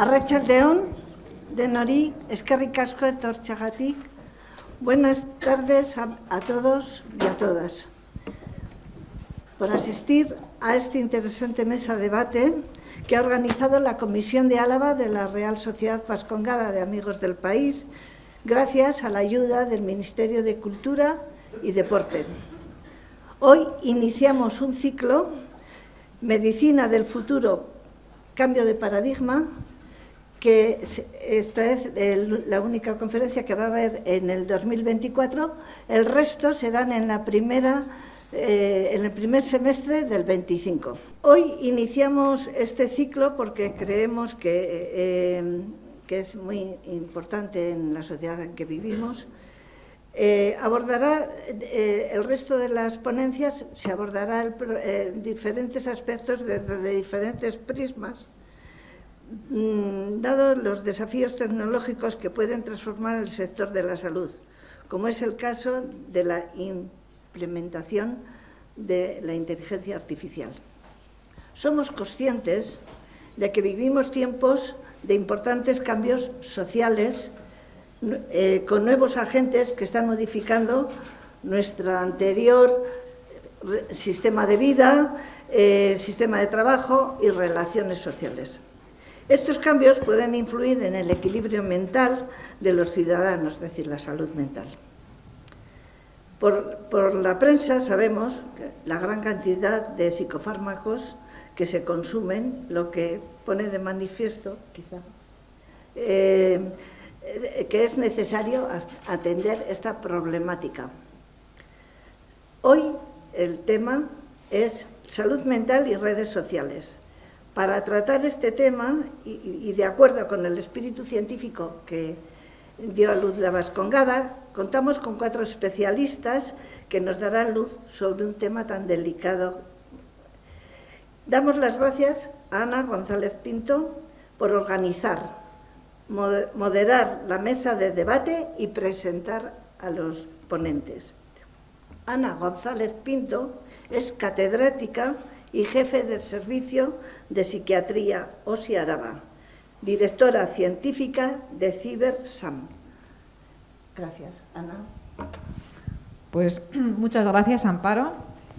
Arratsaldeon, denori, eskerrik asko etortzeagatik. Buenas tardes a todos y a todas. Por asistir a esta interesante mesa de debate que ha organizado la Comisión de Álava de la Real Sociedad Vascongada de Amigos del País, gracias a la ayuda del Ministerio de Cultura y Deporte. Hoy iniciamos un ciclo, Medicina del Futuro, Cambio de Paradigma, que esta es la única conferencia que va a haber en el 2024, el resto serán en el primer semestre del 25. Hoy iniciamos este ciclo porque creemos que es muy importante en la sociedad en que vivimos. Abordará el resto de las ponencias, se abordará diferentes aspectos desde diferentes prismas, dados los desafíos tecnológicos que pueden transformar el sector de la salud, como es el caso de la implementación de la inteligencia artificial. Somos conscientes de que vivimos tiempos de importantes cambios sociales, con nuevos agentes que están modificando nuestro anterior sistema de vida, sistema de trabajo y relaciones sociales. Estos cambios pueden influir en el equilibrio mental de los ciudadanos, es decir, la salud mental. Por la prensa sabemos que la gran cantidad de psicofármacos que se consumen, lo que pone de manifiesto, quizá, que es necesario atender esta problemática. Hoy el tema es salud mental y redes sociales. Para tratar este tema, y de acuerdo con el espíritu científico que dio a luz la Vascongada, contamos con 4 especialistas que nos darán luz sobre un tema tan delicado. Damos las gracias a Ana González Pinto por organizar, moderar la mesa de debate y presentar a los ponentes. Ana González Pinto es catedrática y jefe del Servicio de Psiquiatría OSI Araba, directora científica de CiberSam. Gracias, Ana. Pues muchas gracias, Amparo,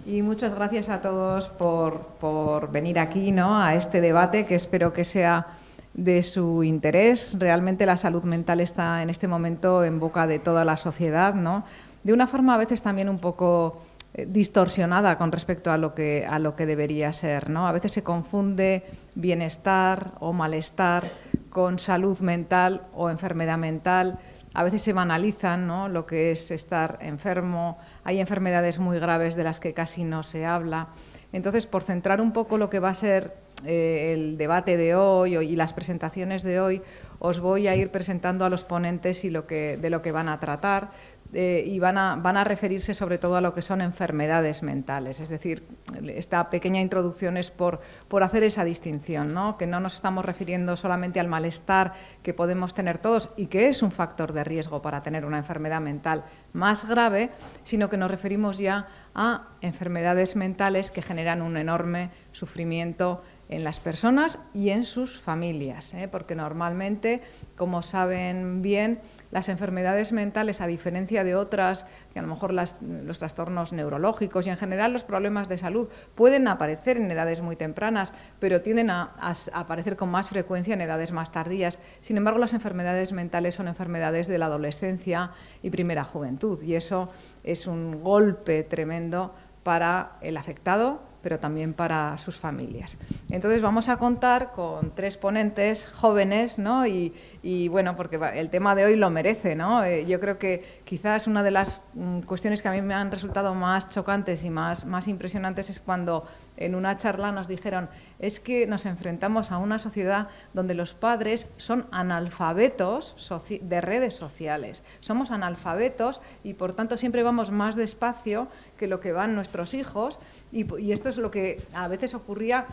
y muchas gracias a todos por venir aquí, ¿no?, a este debate que espero que sea de su interés. Realmente la salud mental está en este momento en boca de toda la sociedad, ¿no?, de una forma a veces también un poco distorsionada con respecto a lo que debería ser, ¿no? A veces se confunde bienestar o malestar con salud mental o enfermedad mental. A veces se banalizan, ¿no?, lo que es estar enfermo. Hay enfermedades muy graves de las que casi no se habla. Entonces, por centrar un poco lo que va a ser el debate de hoy y las presentaciones de hoy, os voy a ir presentando a los ponentes y de lo que van a tratar. Y van a referirse sobre todo a lo que son enfermedades mentales. Es decir, esta pequeña introducción es por hacer esa distinción, ¿no?, que no nos estamos refiriendo solamente al malestar que podemos tener todos y que es un factor de riesgo para tener una enfermedad mental más grave, sino que nos referimos ya a enfermedades mentales que generan un enorme sufrimiento en las personas y en sus familias, porque normalmente, como saben bien, las enfermedades mentales, a diferencia de otras, que a lo mejor los trastornos neurológicos y en general los problemas de salud pueden aparecer en edades muy tempranas, pero tienden a aparecer con más frecuencia en edades más tardías. Sin embargo, las enfermedades mentales son enfermedades de la adolescencia y primera juventud, y eso es un golpe tremendo para el afectado, pero también para sus familias. Entonces vamos a contar con 3 ponentes jóvenes, ¿no?, y bueno, porque el tema de hoy lo merece, ¿no? Yo creo que quizás una de las cuestiones que a mí me han resultado más chocantes y más impresionantes es cuando en una charla nos dijeron: es que nos enfrentamos a una sociedad donde los padres son analfabetos de redes sociales. Somos analfabetos y por tanto siempre vamos más despacio que lo que van nuestros hijos, y esto es lo que a veces ocurría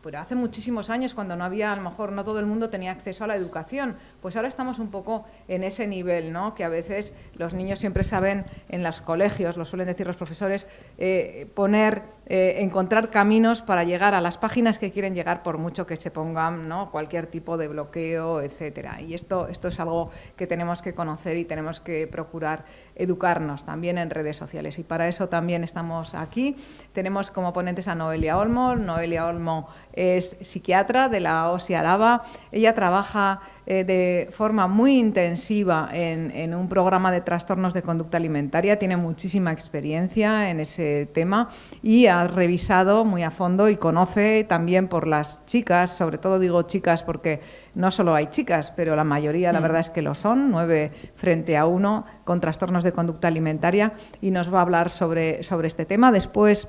pero hace muchísimos años, cuando no había, a lo mejor no todo el mundo tenía acceso a la educación. Pues ahora estamos un poco en ese nivel, ¿no?, que a veces los niños siempre saben, en los colegios, lo suelen decir los profesores, poner encontrar caminos para llegar a las páginas que quieren llegar, por mucho que se pongan, ¿no?, cualquier tipo de bloqueo, etcétera. Y esto es algo que tenemos que conocer y tenemos que procurar educarnos también en redes sociales. Y para eso también estamos aquí. Tenemos como ponentes a Noelia Olmo. Noelia Olmo es psiquiatra de la OSI Araba. Ella trabaja de forma muy intensiva en un programa de trastornos de conducta alimentaria, tiene muchísima experiencia en ese tema y ha revisado muy a fondo y conoce también por las chicas, sobre todo digo chicas porque no solo hay chicas, pero la mayoría la verdad es que lo son, 9 frente a 1 con trastornos de conducta alimentaria, y nos va a hablar sobre este tema. Después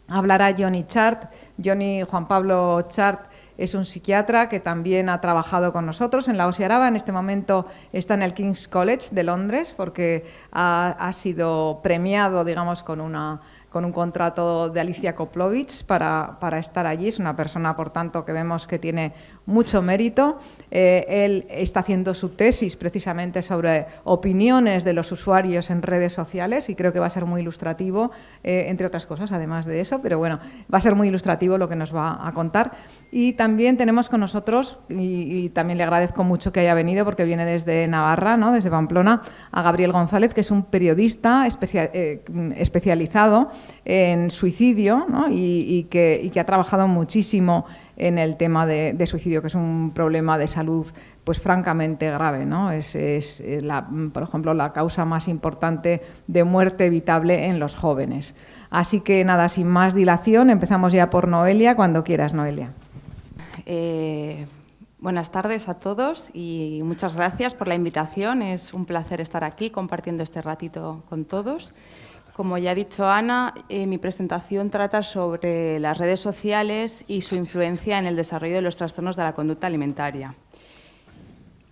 hablará Johnny Chart. Juan Pablo Chart es un psiquiatra que también ha trabajado con nosotros en la OSI Araba. En este momento está en el King's College de Londres porque ha sido premiado, digamos, con un contrato de Alicia Koplovich para estar allí. Es una persona, por tanto, que vemos que tiene mucho mérito. Él está haciendo su tesis precisamente sobre opiniones de los usuarios en redes sociales y creo que va a ser muy ilustrativo, entre otras cosas, además de eso, pero bueno, va a ser muy ilustrativo lo que nos va a contar. Y también tenemos con nosotros, y también le agradezco mucho que haya venido porque viene desde Navarra, ¿no?, desde Pamplona, a Gabriel González, que es un periodista especializado en suicidio, ¿no?, y que ha trabajado muchísimo en el tema de suicidio, que es un problema de salud pues francamente grave, ¿no? Es por ejemplo, la causa más importante de muerte evitable en los jóvenes. Así que nada, sin más dilación, empezamos ya por Noelia, cuando quieras, Noelia. Buenas tardes a todos y muchas gracias por la invitación. Es un placer estar aquí compartiendo este ratito con todos. Como ya ha dicho Ana, mi presentación trata sobre las redes sociales y su influencia en el desarrollo de los trastornos de la conducta alimentaria.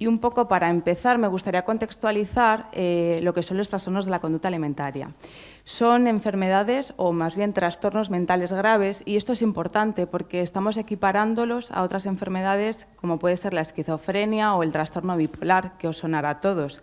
Y un poco para empezar, me gustaría contextualizar lo que son los trastornos de la conducta alimentaria. Son enfermedades o más bien trastornos mentales graves, y esto es importante porque estamos equiparándolos a otras enfermedades como puede ser la esquizofrenia o el trastorno bipolar, que os sonará a todos.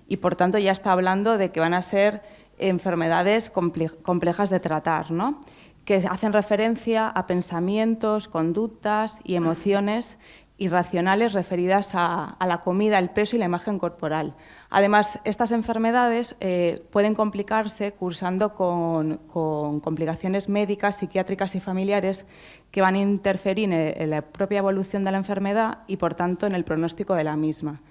Y por tanto ya está hablando de que van a ser enfermedades complejas de tratar, ¿no?, que hacen referencia a pensamientos, conductas y emociones irracionales referidas a la comida, el peso y la imagen corporal. Además, estas enfermedades pueden complicarse cursando con complicaciones médicas, psiquiátricas y familiares que van a interferir en la propia evolución de la enfermedad y, por tanto, en el pronóstico de la misma.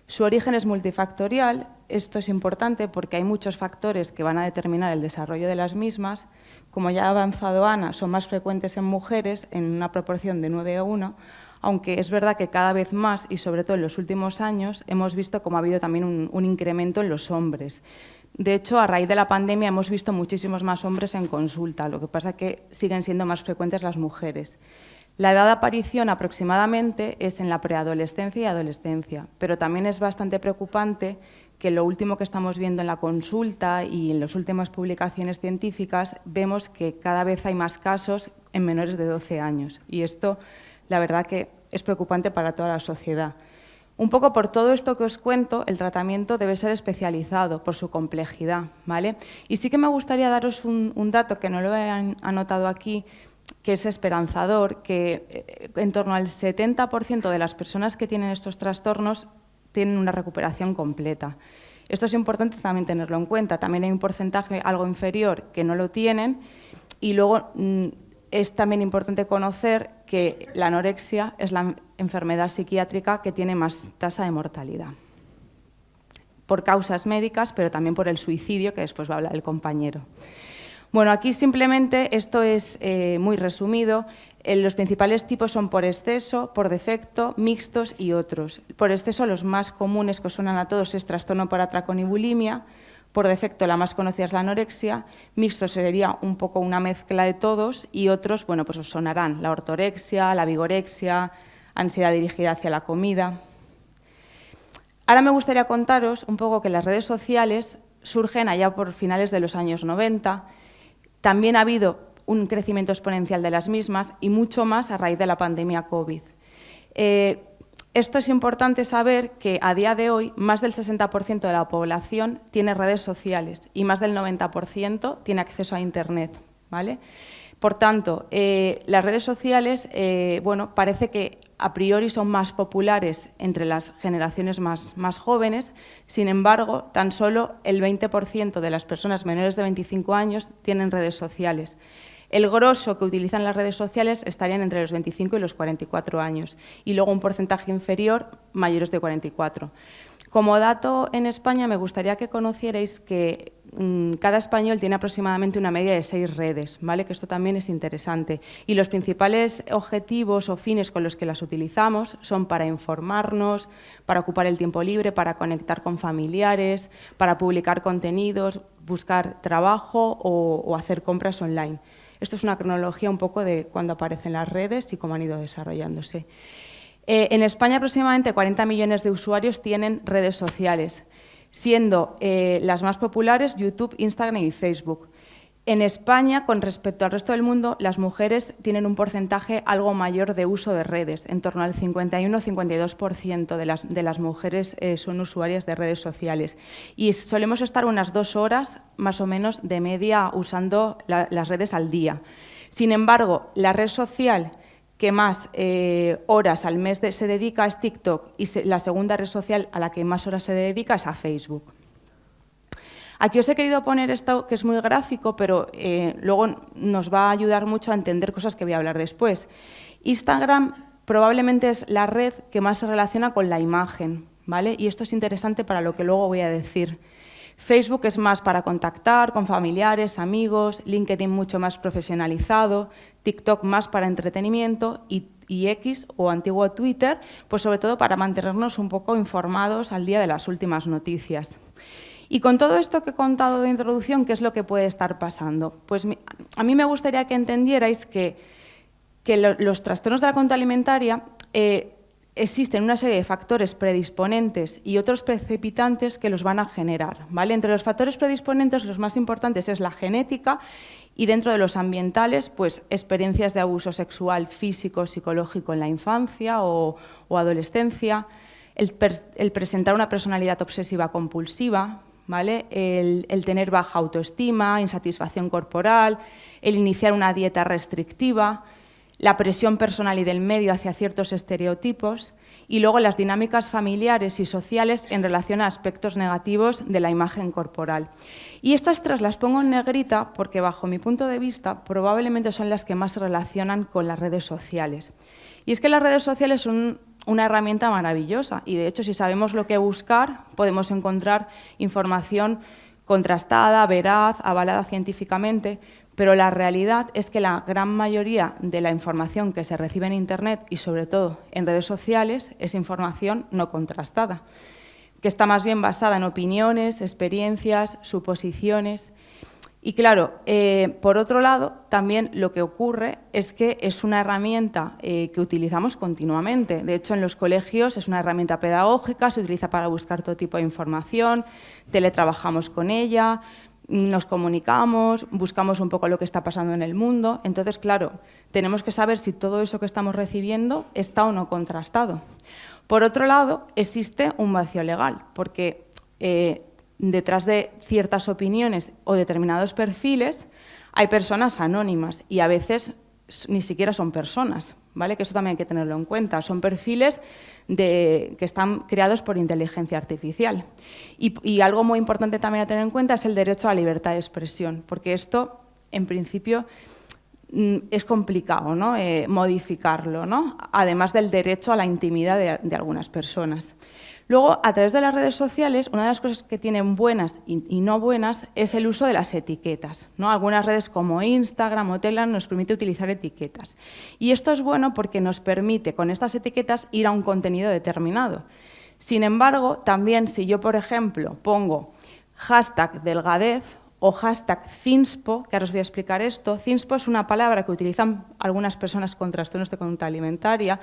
Su origen es multifactorial. Esto es importante porque hay muchos factores que van a determinar el desarrollo de las mismas. Como ya ha avanzado Ana, son más frecuentes en mujeres en una proporción de 9 a 1, aunque es verdad que cada vez más, y sobre todo en los últimos años, hemos visto cómo ha habido también un incremento en los hombres. De hecho, a raíz de la pandemia hemos visto muchísimos más hombres en consulta, lo que pasa es que siguen siendo más frecuentes las mujeres. La edad de aparición aproximadamente es en la preadolescencia y adolescencia, pero también es bastante preocupante que lo último que estamos viendo en la consulta y en las últimas publicaciones científicas vemos que cada vez hay más casos en menores de 12 años, y esto la verdad que es preocupante para toda la sociedad. Un poco por todo esto que os cuento, el tratamiento debe ser especializado por su complejidad, ¿vale? Y sí que me gustaría daros un dato que no lo he anotado aquí, que es esperanzador, que en torno al 70% de las personas que tienen estos trastornos tienen una recuperación completa. Esto es importante también tenerlo en cuenta. También hay un porcentaje algo inferior que no lo tienen, y luego es también importante conocer que la anorexia es la enfermedad psiquiátrica que tiene más tasa de mortalidad, por causas médicas, pero también por el suicidio, que después va a hablar el compañero. Bueno, aquí simplemente esto es muy resumido. Los principales tipos son por exceso, por defecto, mixtos y otros. Por exceso, los más comunes que os suenan a todos es trastorno por atracón y bulimia. Por defecto, la más conocida es la anorexia. Mixto sería un poco una mezcla de todos, y otros, bueno, pues os sonarán la ortorexia, la vigorexia, ansiedad dirigida hacia la comida. Ahora me gustaría contaros un poco que las redes sociales surgen allá por finales de los años 90. También ha habido un crecimiento exponencial de las mismas y mucho más a raíz de la pandemia COVID. Esto es importante saber que a día de hoy más del 60% de la población tiene redes sociales y más del 90% tiene acceso a Internet, ¿vale? Por tanto, las redes sociales, bueno, parece que a priori son más populares entre las generaciones más jóvenes, sin embargo, tan solo el 20% de las personas menores de 25 años tienen redes sociales. El grosso que utilizan las redes sociales estarían entre los 25 y los 44 años, y luego un porcentaje inferior, mayores de 44. Como dato, en España me gustaría que conocierais que cada español tiene aproximadamente una media de 6 redes, ¿vale? Que esto también es interesante. Y los principales objetivos o fines con los que las utilizamos son para informarnos, para ocupar el tiempo libre, para conectar con familiares, para publicar contenidos, buscar trabajo o hacer compras online. Esto es una cronología un poco de cuándo aparecen las redes y cómo han ido desarrollándose. En España aproximadamente 40 millones de usuarios tienen redes sociales, siendo las más populares YouTube, Instagram y Facebook. En España, con respecto al resto del mundo, las mujeres tienen un porcentaje algo mayor de uso de redes, en torno al 51-52% de las mujeres son usuarias de redes sociales. Y solemos estar unas 2 horas, más o menos, de media usando las redes al día. Sin embargo, la red social que más horas al mes se dedica es TikTok y la segunda red social a la que más horas se dedica es a Facebook. Aquí os he querido poner esto que es muy gráfico, pero luego nos va a ayudar mucho a entender cosas que voy a hablar después. Instagram probablemente es la red que más se relaciona con la imagen, ¿vale? Y esto es interesante para lo que luego voy a decir. Facebook es más para contactar con familiares, amigos, LinkedIn mucho más profesionalizado, TikTok más para entretenimiento y X o antiguo Twitter, pues sobre todo para mantenernos un poco informados al día de las últimas noticias. Y con todo esto que he contado de introducción, ¿qué es lo que puede estar pasando? Pues a mí me gustaría que entendierais que los trastornos de la conducta alimentaria existen una serie de factores predisponentes y otros precipitantes que los van a generar, ¿vale? Entre los factores predisponentes, los más importantes es la genética y dentro de los ambientales, pues experiencias de abuso sexual, físico, psicológico en la infancia o adolescencia, el presentar una personalidad obsesiva compulsiva, ¿vale? El tener baja autoestima, insatisfacción corporal, el iniciar una dieta restrictiva, la presión personal y del medio hacia ciertos estereotipos y luego las dinámicas familiares y sociales en relación a aspectos negativos de la imagen corporal. Y estas 3 las pongo en negrita porque, bajo mi punto de vista, probablemente son las que más se relacionan con las redes sociales. Y es que las redes sociales son una herramienta maravillosa y, de hecho, si sabemos lo que buscar, podemos encontrar información contrastada, veraz, avalada científicamente, pero la realidad es que la gran mayoría de la información que se recibe en Internet y, sobre todo, en redes sociales es información no contrastada, que está más bien basada en opiniones, experiencias, suposiciones. Y claro, por otro lado, también lo que ocurre es que es una herramienta que utilizamos continuamente. De hecho, en los colegios es una herramienta pedagógica, se utiliza para buscar todo tipo de información, teletrabajamos con ella, nos comunicamos, buscamos un poco lo que está pasando en el mundo. Entonces, claro, tenemos que saber si todo eso que estamos recibiendo está o no contrastado. Por otro lado, existe un vacío legal, porque detrás de ciertas opiniones o determinados perfiles hay personas anónimas y a veces ni siquiera son personas, ¿vale? Que eso también hay que tenerlo en cuenta. Son perfiles que están creados por inteligencia artificial. Y algo muy importante también a tener en cuenta es el derecho a la libertad de expresión, porque esto, en principio, es complicado, ¿no? Modificarlo, ¿no? Además del derecho a la intimidad de algunas personas. Luego, a través de las redes sociales, una de las cosas que tienen buenas y no buenas es el uso de las etiquetas, ¿no? Algunas redes como Instagram o Telegram nos permite utilizar etiquetas. Y esto es bueno porque nos permite, con estas etiquetas, ir a un contenido determinado. Sin embargo, también si yo, por ejemplo, pongo hashtag delgadez o hashtag Zinspo, que ahora os voy a explicar esto. Zinspo es una palabra que utilizan algunas personas con trastornos de conducta alimentaria,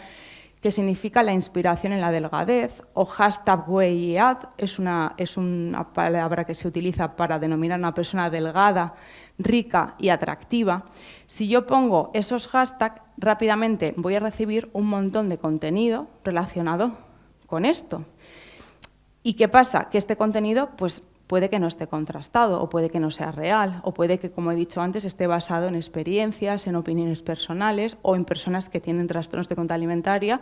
que significa la inspiración en la delgadez, o hashtag weiad, es una palabra que se utiliza para denominar a una persona delgada, rica y atractiva. Si yo pongo esos hashtags, rápidamente voy a recibir un montón de contenido relacionado con esto. ¿Y qué pasa? Que este contenido pues puede que no esté contrastado, o puede que no sea real, o puede que, como he dicho antes, esté basado en experiencias, en opiniones personales o en personas que tienen trastornos de conducta alimentaria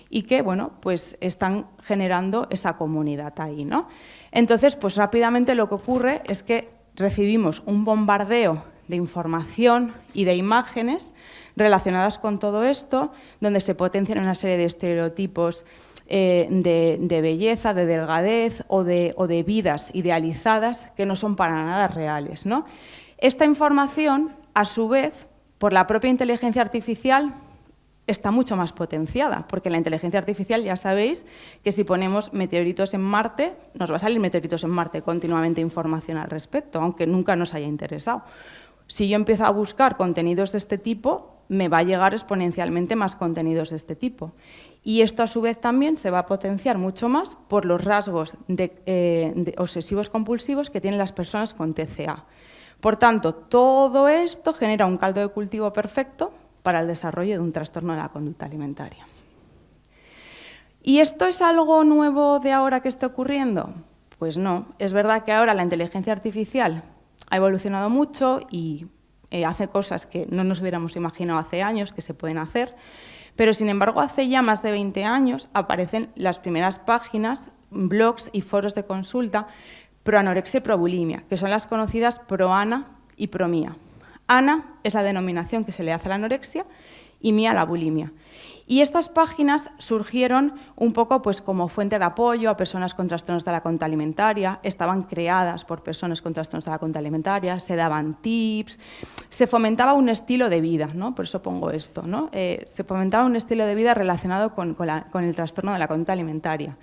y que, bueno, pues están generando esa comunidad ahí, ¿no? Entonces, pues rápidamente lo que ocurre es que recibimos un bombardeo de información y de imágenes relacionadas con todo esto, donde se potencian una serie de estereotipos de belleza, de delgadez o de vidas idealizadas que no son para nada reales, ¿no? Esta información, a su vez, por la propia inteligencia artificial, está mucho más potenciada, porque la inteligencia artificial, ya sabéis, que si ponemos meteoritos en Marte, nos va a salir meteoritos en Marte, continuamente información al respecto, aunque nunca nos haya interesado. Si yo empiezo a buscar contenidos de este tipo, me va a llegar exponencialmente más contenidos de este tipo. Y esto, a su vez, también se va a potenciar mucho más por los rasgos de obsesivos compulsivos que tienen las personas con TCA. Por tanto, todo esto genera un caldo de cultivo perfecto para el desarrollo de un trastorno de la conducta alimentaria. ¿Y esto es algo nuevo de ahora que está ocurriendo? Pues no. Es verdad que ahora la inteligencia artificial ha evolucionado mucho y hace cosas que no nos hubiéramos imaginado hace años que se pueden hacer, pero sin embargo hace ya más de 20 años aparecen las primeras páginas, blogs y foros de consulta pro anorexia y pro bulimia, que son las conocidas pro ANA y pro MIA. ANA es la denominación que se le hace a la anorexia y MIA a la bulimia. Y estas páginas surgieron un poco pues, como fuente de apoyo a personas con trastornos de la conducta alimentaria, estaban creadas por personas con trastornos de la conducta alimentaria, se daban tips, se fomentaba un estilo de vida, ¿no? Por eso pongo esto, ¿no? Se fomentaba un estilo de vida relacionado con el trastorno de la conducta alimentaria.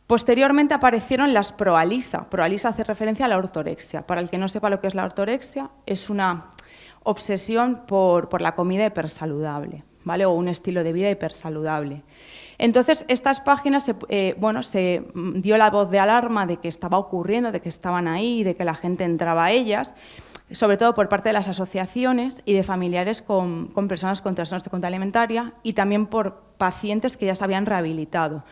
Posteriormente aparecieron las proalisa. Proalisa hace referencia a la ortorexia. Para el que no sepa lo que es la ortorexia, es una obsesión por la comida hipersaludable, ¿vale? O un estilo de vida hipersaludable. Entonces, estas páginas, se dio la voz de alarma de que estaba ocurriendo, de que estaban ahí, de que la gente entraba a ellas, sobre todo por parte de las asociaciones y de familiares con personas con trastornos de conducta alimentaria y también por pacientes que ya se habían rehabilitado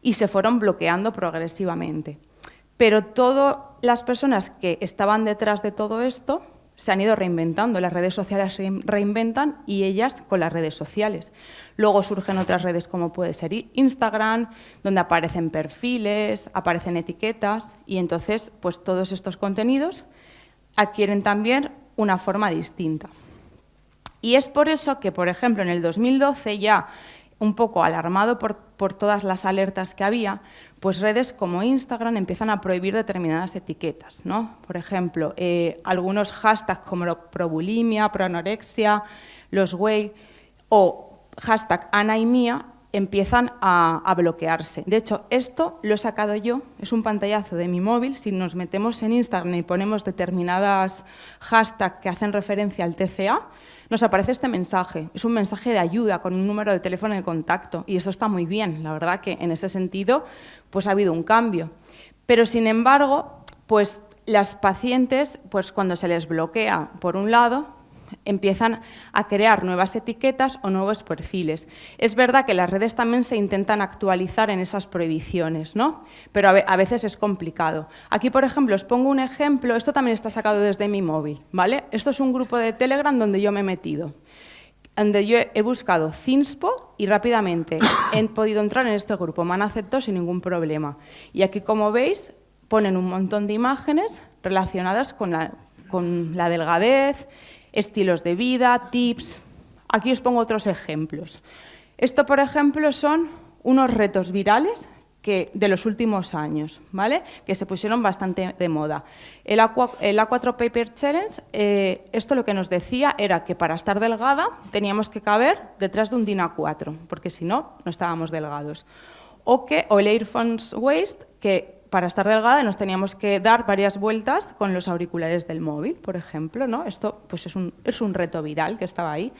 y se fueron bloqueando progresivamente. Pero todas las personas que estaban detrás de todo esto se han ido reinventando, las redes sociales se reinventan y ellas con las redes sociales. Luego surgen otras redes como puede ser Instagram, donde aparecen perfiles, aparecen etiquetas y entonces pues todos estos contenidos adquieren también una forma distinta. Y es por eso que, por ejemplo, en el 2012 ya un poco alarmado por todas las alertas que había, pues redes como Instagram empiezan a prohibir determinadas etiquetas, ¿no? Por ejemplo, algunos hashtags como probulimia, proanorexia, los whey o hashtag Ana y Mía empiezan a bloquearse. De hecho, esto lo he sacado yo, es un pantallazo de mi móvil. Si nos metemos en Instagram y ponemos determinadas hashtags que hacen referencia al TCA, nos aparece este mensaje. Es un mensaje de ayuda con un número de teléfono de contacto y esto está muy bien. La verdad que en ese sentido pues ha habido un cambio. Pero sin embargo, pues las pacientes, pues cuando se les bloquea por un lado, empiezan a crear nuevas etiquetas o nuevos perfiles. Es verdad que las redes también se intentan actualizar en esas prohibiciones, ¿no? Pero a veces es complicado. Aquí, por ejemplo, os pongo un ejemplo. Esto también está sacado desde mi móvil, ¿vale? Esto es un grupo de Telegram donde yo me he metido, donde yo he buscado Zinspo y rápidamente he podido entrar en este grupo. Me han aceptado sin ningún problema. Y aquí, como veis, ponen un montón de imágenes relacionadas con la delgadez, estilos de vida, tips. Aquí os pongo otros ejemplos. Esto, por ejemplo, son unos retos virales de los últimos años, ¿vale? Que se pusieron bastante de moda. El A4 Paper Challenge, esto lo que nos decía era que para estar delgada teníamos que caber detrás de un DIN A4, porque si no, no estábamos delgados. O el Earphones Waist, que para estar delgada nos teníamos que dar varias vueltas con los auriculares del móvil, por ejemplo, ¿no? Esto pues es un reto viral que estaba ahí.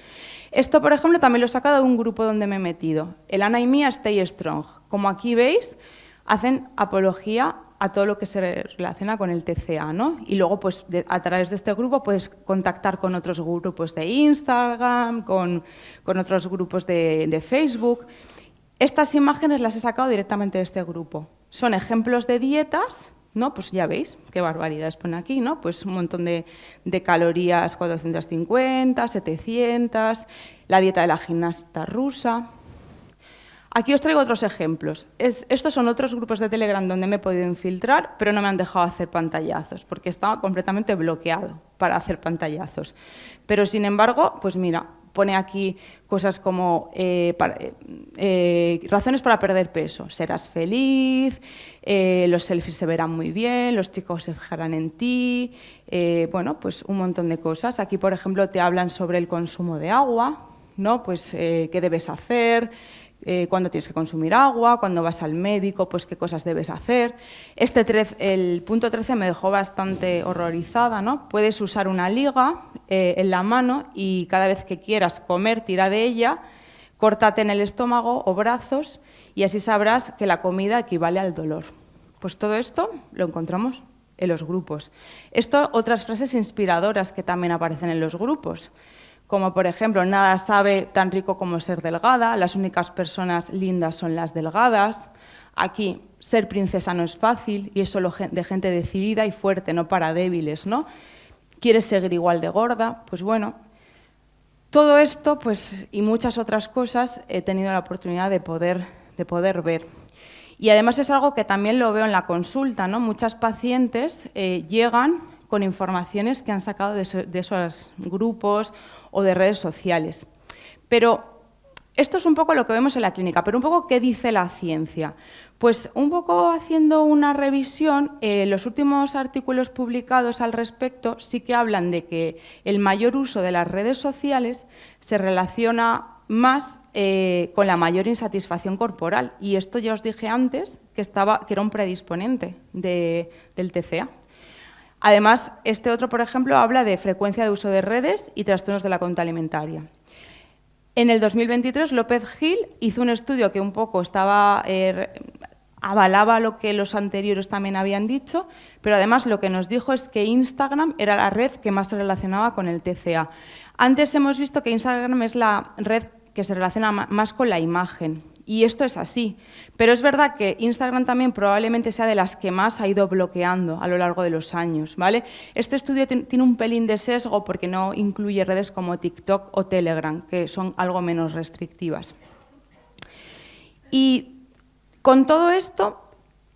Esto, por ejemplo, también lo he sacado de un grupo donde me he metido, el Ana y Mía Stay Strong. Como aquí veis, hacen apología a todo lo que se relaciona con el TCA, ¿no? Y luego, pues, a través de este grupo puedes contactar con otros grupos de Instagram, con otros grupos de Facebook. Estas imágenes las he sacado directamente de este grupo. Son ejemplos de dietas ¿no? Pues ya veis qué barbaridades pone aquí, ¿no? Pues un montón de calorías, 450, 700, la dieta de la gimnasta rusa. Aquí os traigo otros ejemplos. Estos son otros grupos de Telegram donde me he podido infiltrar, pero no me han dejado hacer pantallazos, porque estaba completamente bloqueado para hacer pantallazos. Pero, sin embargo, pues mira, pone aquí cosas como razones para perder peso. Serás feliz, los selfies se verán muy bien, los chicos se fijarán en ti, bueno, pues un montón de cosas. Aquí, por ejemplo, te hablan sobre el consumo de agua, ¿no? Pues qué debes hacer, cuándo tienes que consumir agua, cuando vas al médico, pues qué cosas debes hacer. El punto 13 me dejó bastante horrorizada, ¿no? Puedes usar una liga en la mano y cada vez que quieras comer, tira de ella, córtate en el estómago o brazos y así sabrás que la comida equivale al dolor. Pues todo esto lo encontramos en los grupos. Otras frases inspiradoras que también aparecen en los grupos, como por ejemplo, nada sabe tan rico como ser delgada, las únicas personas lindas son las delgadas. Aquí, ser princesa no es fácil y es solo de gente decidida y fuerte, no para débiles, ¿no? ¿Quieres seguir igual de gorda? Pues bueno, todo esto pues, y muchas otras cosas he tenido la oportunidad de poder ver. Y además es algo que también lo veo en la consulta, ¿no? Muchas pacientes llegan con informaciones que han sacado de esos grupos o de redes sociales. Pero esto es un poco lo que vemos en la clínica, pero un poco ¿qué dice la ciencia? Pues un poco haciendo una revisión, los últimos artículos publicados al respecto sí que hablan de que el mayor uso de las redes sociales se relaciona más con la mayor insatisfacción corporal. Y esto ya os dije antes que era un predisponente del TCA. Además, este otro, por ejemplo, habla de frecuencia de uso de redes y trastornos de la conducta alimentaria. En el 2023, López Gil hizo un estudio que un poco avalaba lo que los anteriores también habían dicho, pero además lo que nos dijo es que Instagram era la red que más se relacionaba con el TCA. Antes hemos visto que Instagram es la red que se relaciona más con la imagen. Y esto es así, pero es verdad que Instagram también probablemente sea de las que más ha ido bloqueando a lo largo de los años, ¿vale? Este estudio tiene un pelín de sesgo porque no incluye redes como TikTok o Telegram, que son algo menos restrictivas. Y con todo esto,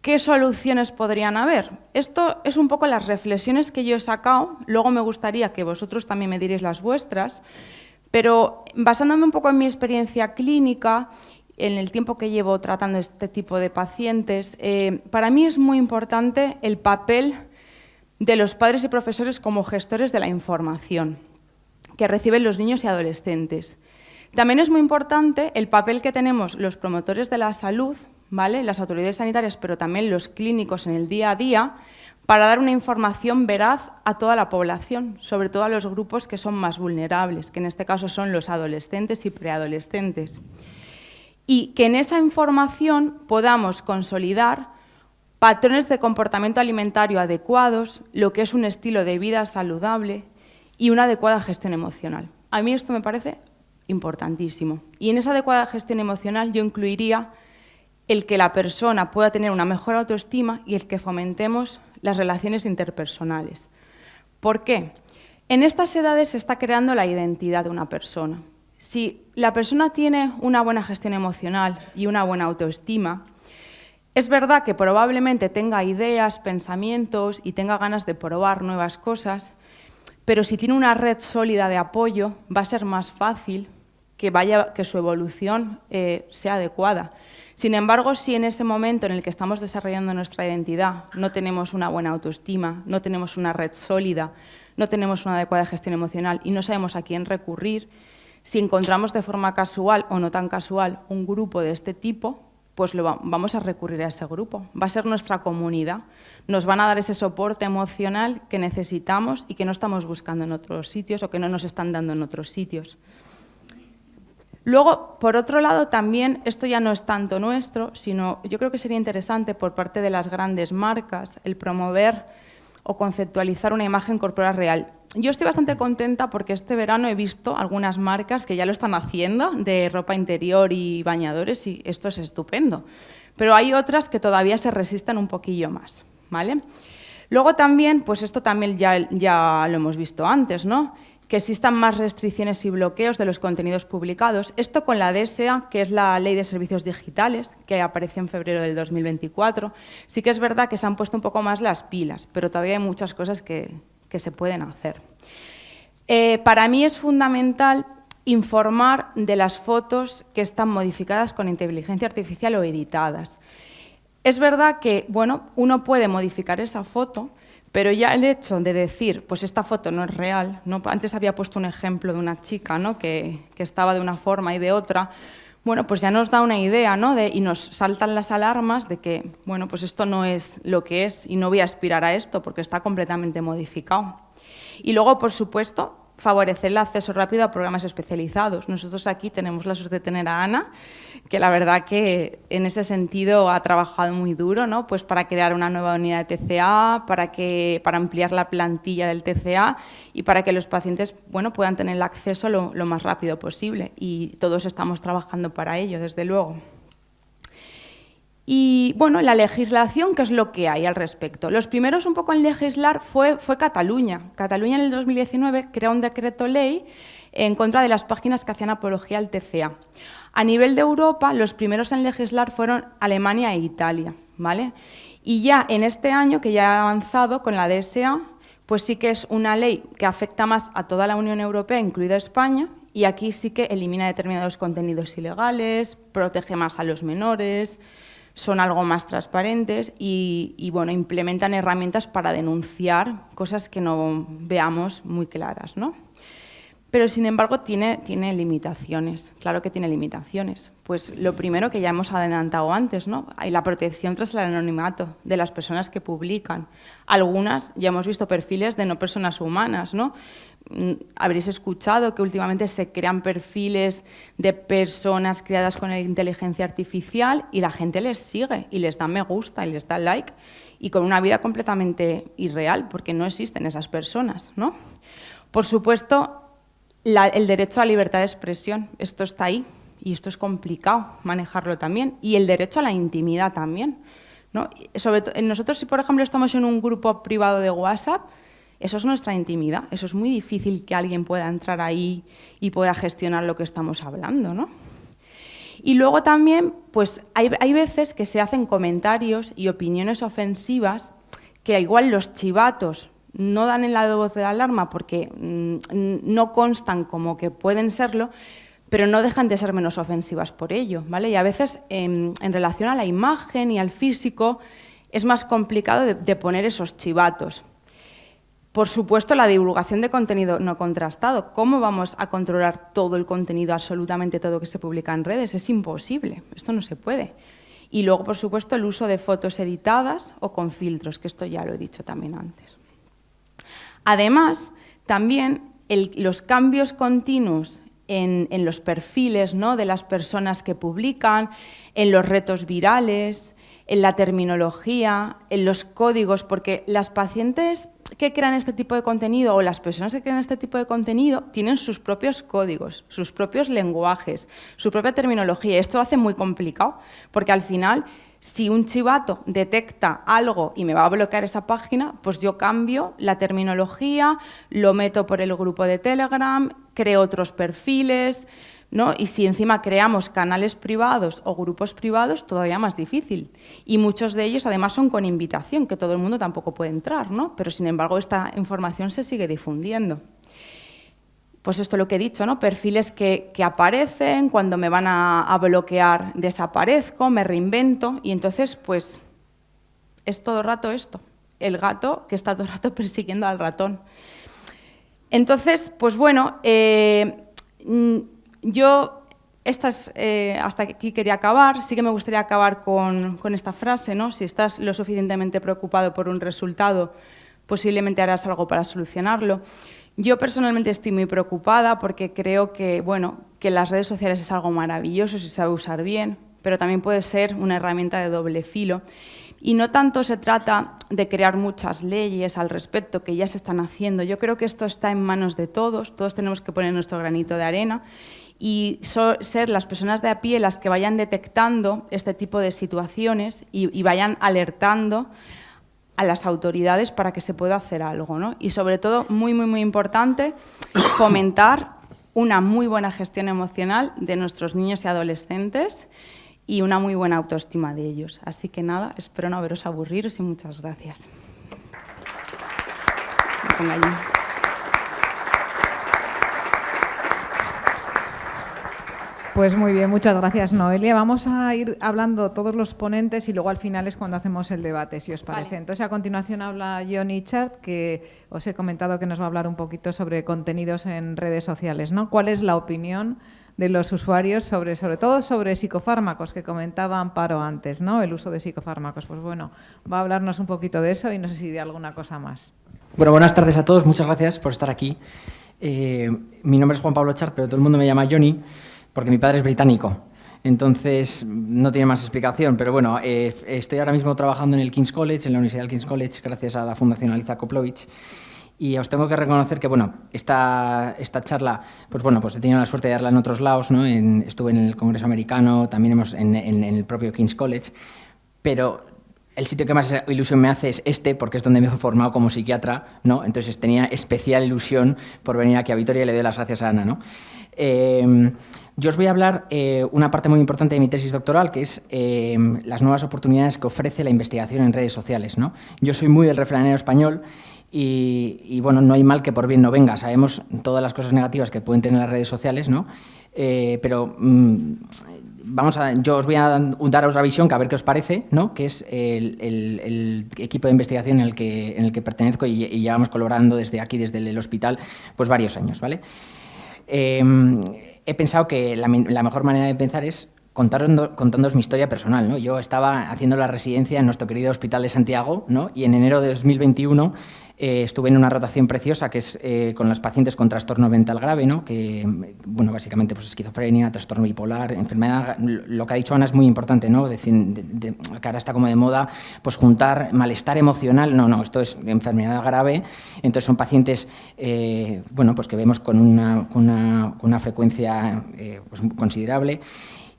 ¿qué soluciones podrían haber? Esto es un poco las reflexiones que yo he sacado, luego me gustaría que vosotros también me diréis las vuestras, pero basándome un poco en mi experiencia clínica, en el tiempo que llevo tratando este tipo de pacientes, para mí es muy importante el papel de los padres y profesores como gestores de la información que reciben los niños y adolescentes. También es muy importante el papel que tenemos los promotores de la salud, ¿vale? Las autoridades sanitarias, pero también los clínicos en el día a día, para dar una información veraz a toda la población, sobre todo a los grupos que son más vulnerables, que en este caso son los adolescentes y preadolescentes. Y que en esa información podamos consolidar patrones de comportamiento alimentario adecuados, lo que es un estilo de vida saludable y una adecuada gestión emocional. A mí esto me parece importantísimo. Y en esa adecuada gestión emocional yo incluiría el que la persona pueda tener una mejor autoestima y el que fomentemos las relaciones interpersonales. ¿Por qué? En estas edades se está creando la identidad de una persona. Si la persona tiene una buena gestión emocional y una buena autoestima, es verdad que probablemente tenga ideas, pensamientos y tenga ganas de probar nuevas cosas, pero si tiene una red sólida de apoyo, va a ser más fácil que su evolución sea adecuada. Sin embargo, si en ese momento en el que estamos desarrollando nuestra identidad no tenemos una buena autoestima, no tenemos una red sólida, no tenemos una adecuada gestión emocional y no sabemos a quién recurrir, si encontramos de forma casual o no tan casual un grupo de este tipo, pues vamos a recurrir a ese grupo. Va a ser nuestra comunidad. Nos van a dar ese soporte emocional que necesitamos y que no estamos buscando en otros sitios o que no nos están dando en otros sitios. Luego, por otro lado, también, esto ya no es tanto nuestro, sino yo creo que sería interesante por parte de las grandes marcas el promover o conceptualizar una imagen corporal real. Yo estoy bastante contenta porque este verano he visto algunas marcas que ya lo están haciendo de ropa interior y bañadores y esto es estupendo. Pero hay otras que todavía se resisten un poquillo más, ¿vale? Luego también, pues esto también ya lo hemos visto antes, ¿no? Que existan más restricciones y bloqueos de los contenidos publicados. Esto con la DSA, que es la Ley de Servicios Digitales, que apareció en febrero del 2024. Sí que es verdad que se han puesto un poco más las pilas, pero todavía hay muchas cosas que se pueden hacer. Para mí es fundamental informar de las fotos que están modificadas con inteligencia artificial o editadas. Es verdad que, bueno, uno puede modificar esa foto, pero ya el hecho de decir, pues esta foto no es real, ¿no? Antes había puesto un ejemplo de una chica, ¿no? que estaba de una forma y de otra, bueno, pues ya nos da una idea, ¿no? Y nos saltan las alarmas de que, bueno, pues esto no es lo que es y no voy a aspirar a esto porque está completamente modificado. Y luego, por supuesto, favorecer el acceso rápido a programas especializados. Nosotros aquí tenemos la suerte de tener a Ana, que la verdad que en ese sentido ha trabajado muy duro, ¿no? Pues para crear una nueva unidad de TCA, para ampliar la plantilla del TCA y para que los pacientes, bueno, puedan tener el acceso lo más rápido posible. Y todos estamos trabajando para ello, desde luego. Y, bueno, la legislación, ¿qué es lo que hay al respecto? Los primeros un poco en legislar fue Cataluña. Cataluña en el 2019 creó un decreto ley en contra de las páginas que hacían apología al TCA. A nivel de Europa, los primeros en legislar fueron Alemania e Italia, ¿vale? Y ya en este año, que ya ha avanzado con la DSA, pues sí que es una ley que afecta más a toda la Unión Europea, incluida España, y aquí sí que elimina determinados contenidos ilegales, protege más a los menores, son algo más transparentes y bueno, implementan herramientas para denunciar cosas que no veamos muy claras, ¿no? Pero, sin embargo, tiene limitaciones. Claro que tiene limitaciones. Pues lo primero que ya hemos adelantado antes, ¿no? Hay la protección tras el anonimato de las personas que publican. Algunas, ya hemos visto perfiles de no personas humanas, ¿no? Habréis escuchado que últimamente se crean perfiles de personas creadas con inteligencia artificial y la gente les sigue y les da me gusta y les da like y con una vida completamente irreal porque no existen esas personas, ¿no? Por supuesto, el derecho a la libertad de expresión, esto está ahí y esto es complicado manejarlo también. Y el derecho a la intimidad también, ¿no? Sobre todo, nosotros, si por ejemplo estamos en un grupo privado de WhatsApp, eso es nuestra intimidad, eso es muy difícil que alguien pueda entrar ahí y pueda gestionar lo que estamos hablando, ¿no? Y luego también, pues hay veces que se hacen comentarios y opiniones ofensivas que igual los chivatos no dan en la voz de la alarma porque no constan como que pueden serlo, pero no dejan de ser menos ofensivas por ello, ¿vale? Y a veces en relación a la imagen y al físico es más complicado de poner esos chivatos. Por supuesto, la divulgación de contenido no contrastado. ¿Cómo vamos a controlar todo el contenido, absolutamente todo que se publica en redes? Es imposible, esto no se puede. Y luego, por supuesto, el uso de fotos editadas o con filtros, que esto ya lo he dicho también antes. Además, también los cambios continuos en los perfiles, ¿no?, de las personas que publican, en los retos virales, en la terminología, en los códigos, porque las pacientes que crean este tipo de contenido o las personas que crean este tipo de contenido tienen sus propios códigos, sus propios lenguajes, su propia terminología. Esto lo hace muy complicado, porque al final, si un chivato detecta algo y me va a bloquear esa página, pues yo cambio la terminología, lo meto por el grupo de Telegram, creo otros perfiles, ¿no? Y si encima creamos canales privados o grupos privados, todavía más difícil. Y muchos de ellos además son con invitación, que todo el mundo tampoco puede entrar, ¿no? Pero sin embargo esta información se sigue difundiendo. Pues esto es lo que he dicho, ¿no? Perfiles que aparecen, cuando me van a bloquear desaparezco, me reinvento y entonces pues es todo el rato esto, el gato que está todo el rato persiguiendo al ratón. Entonces, pues bueno, yo hasta aquí quería acabar. Sí que me gustaría acabar con esta frase, ¿no? Si estás lo suficientemente preocupado por un resultado, posiblemente harás algo para solucionarlo. Yo personalmente estoy muy preocupada porque creo que, bueno, que las redes sociales es algo maravilloso si se sabe usar bien, pero también puede ser una herramienta de doble filo. Y no tanto se trata de crear muchas leyes al respecto, que ya se están haciendo. Yo creo que esto está en manos de todos tenemos que poner nuestro granito de arena y ser las personas de a pie las que vayan detectando este tipo de situaciones y vayan alertando a las autoridades para que se pueda hacer algo, ¿no? Y sobre todo, muy, muy, muy importante, fomentar una muy buena gestión emocional de nuestros niños y adolescentes y una muy buena autoestima de ellos. Así que nada, espero no haberos aburridos y muchas gracias. Me pongo allí. Pues muy bien, muchas gracias, Noelia. Vamos a ir hablando todos los ponentes y luego al final es cuando hacemos el debate, si os parece. Vale. Entonces, a continuación habla Johnny Chart, que os he comentado que nos va a hablar un poquito sobre contenidos en redes sociales, ¿no? ¿Cuál es la opinión de los usuarios sobre todo sobre psicofármacos, que comentaba Amparo antes, ¿no? El uso de psicofármacos. Pues bueno, va a hablarnos un poquito de eso y no sé si de alguna cosa más. Bueno, buenas tardes a todos. Muchas gracias por estar aquí. Mi nombre es Juan Pablo Chart, pero todo el mundo me llama Johnny, porque mi padre es británico, entonces no tiene más explicación, pero bueno, estoy ahora mismo trabajando en el King's College, en la Universidad del King's College, gracias a la Fundación Aliza Koplovich, y os tengo que reconocer que, bueno, esta charla, pues bueno, pues he tenido la suerte de darla en otros lados, ¿no? Estuve en el Congreso Americano, también en el propio King's College, pero el sitio que más ilusión me hace es este, porque es donde me he formado como psiquiatra, ¿no? Entonces tenía especial ilusión por venir aquí a Vitoria y le doy las gracias a Ana, ¿no? Yo os voy a hablar una parte muy importante de mi tesis doctoral, que es las nuevas oportunidades que ofrece la investigación en redes sociales, ¿no? Yo soy muy del refranero español y bueno, no hay mal que por bien no venga. Sabemos todas las cosas negativas que pueden tener las redes sociales, ¿no? Pero yo os voy a dar otra visión, que a ver qué os parece, ¿no? Que es el equipo de investigación en el que pertenezco y llevamos colaborando desde aquí, desde el hospital, pues varios años, ¿vale? He pensado que la mejor manera de pensar es contándoos mi historia personal, ¿no? Yo estaba haciendo la residencia en nuestro querido Hospital de Santiago, ¿no? Y en enero de 2021 estuve en una rotación preciosa que es con los pacientes con trastorno mental grave, ¿no? Que, bueno, básicamente pues esquizofrenia, trastorno bipolar, enfermedad. Lo que ha dicho Ana es muy importante, ¿no? Que ahora está como de moda, pues juntar malestar emocional. No, esto es enfermedad grave. Entonces son pacientes, bueno, pues que vemos con una frecuencia pues considerable.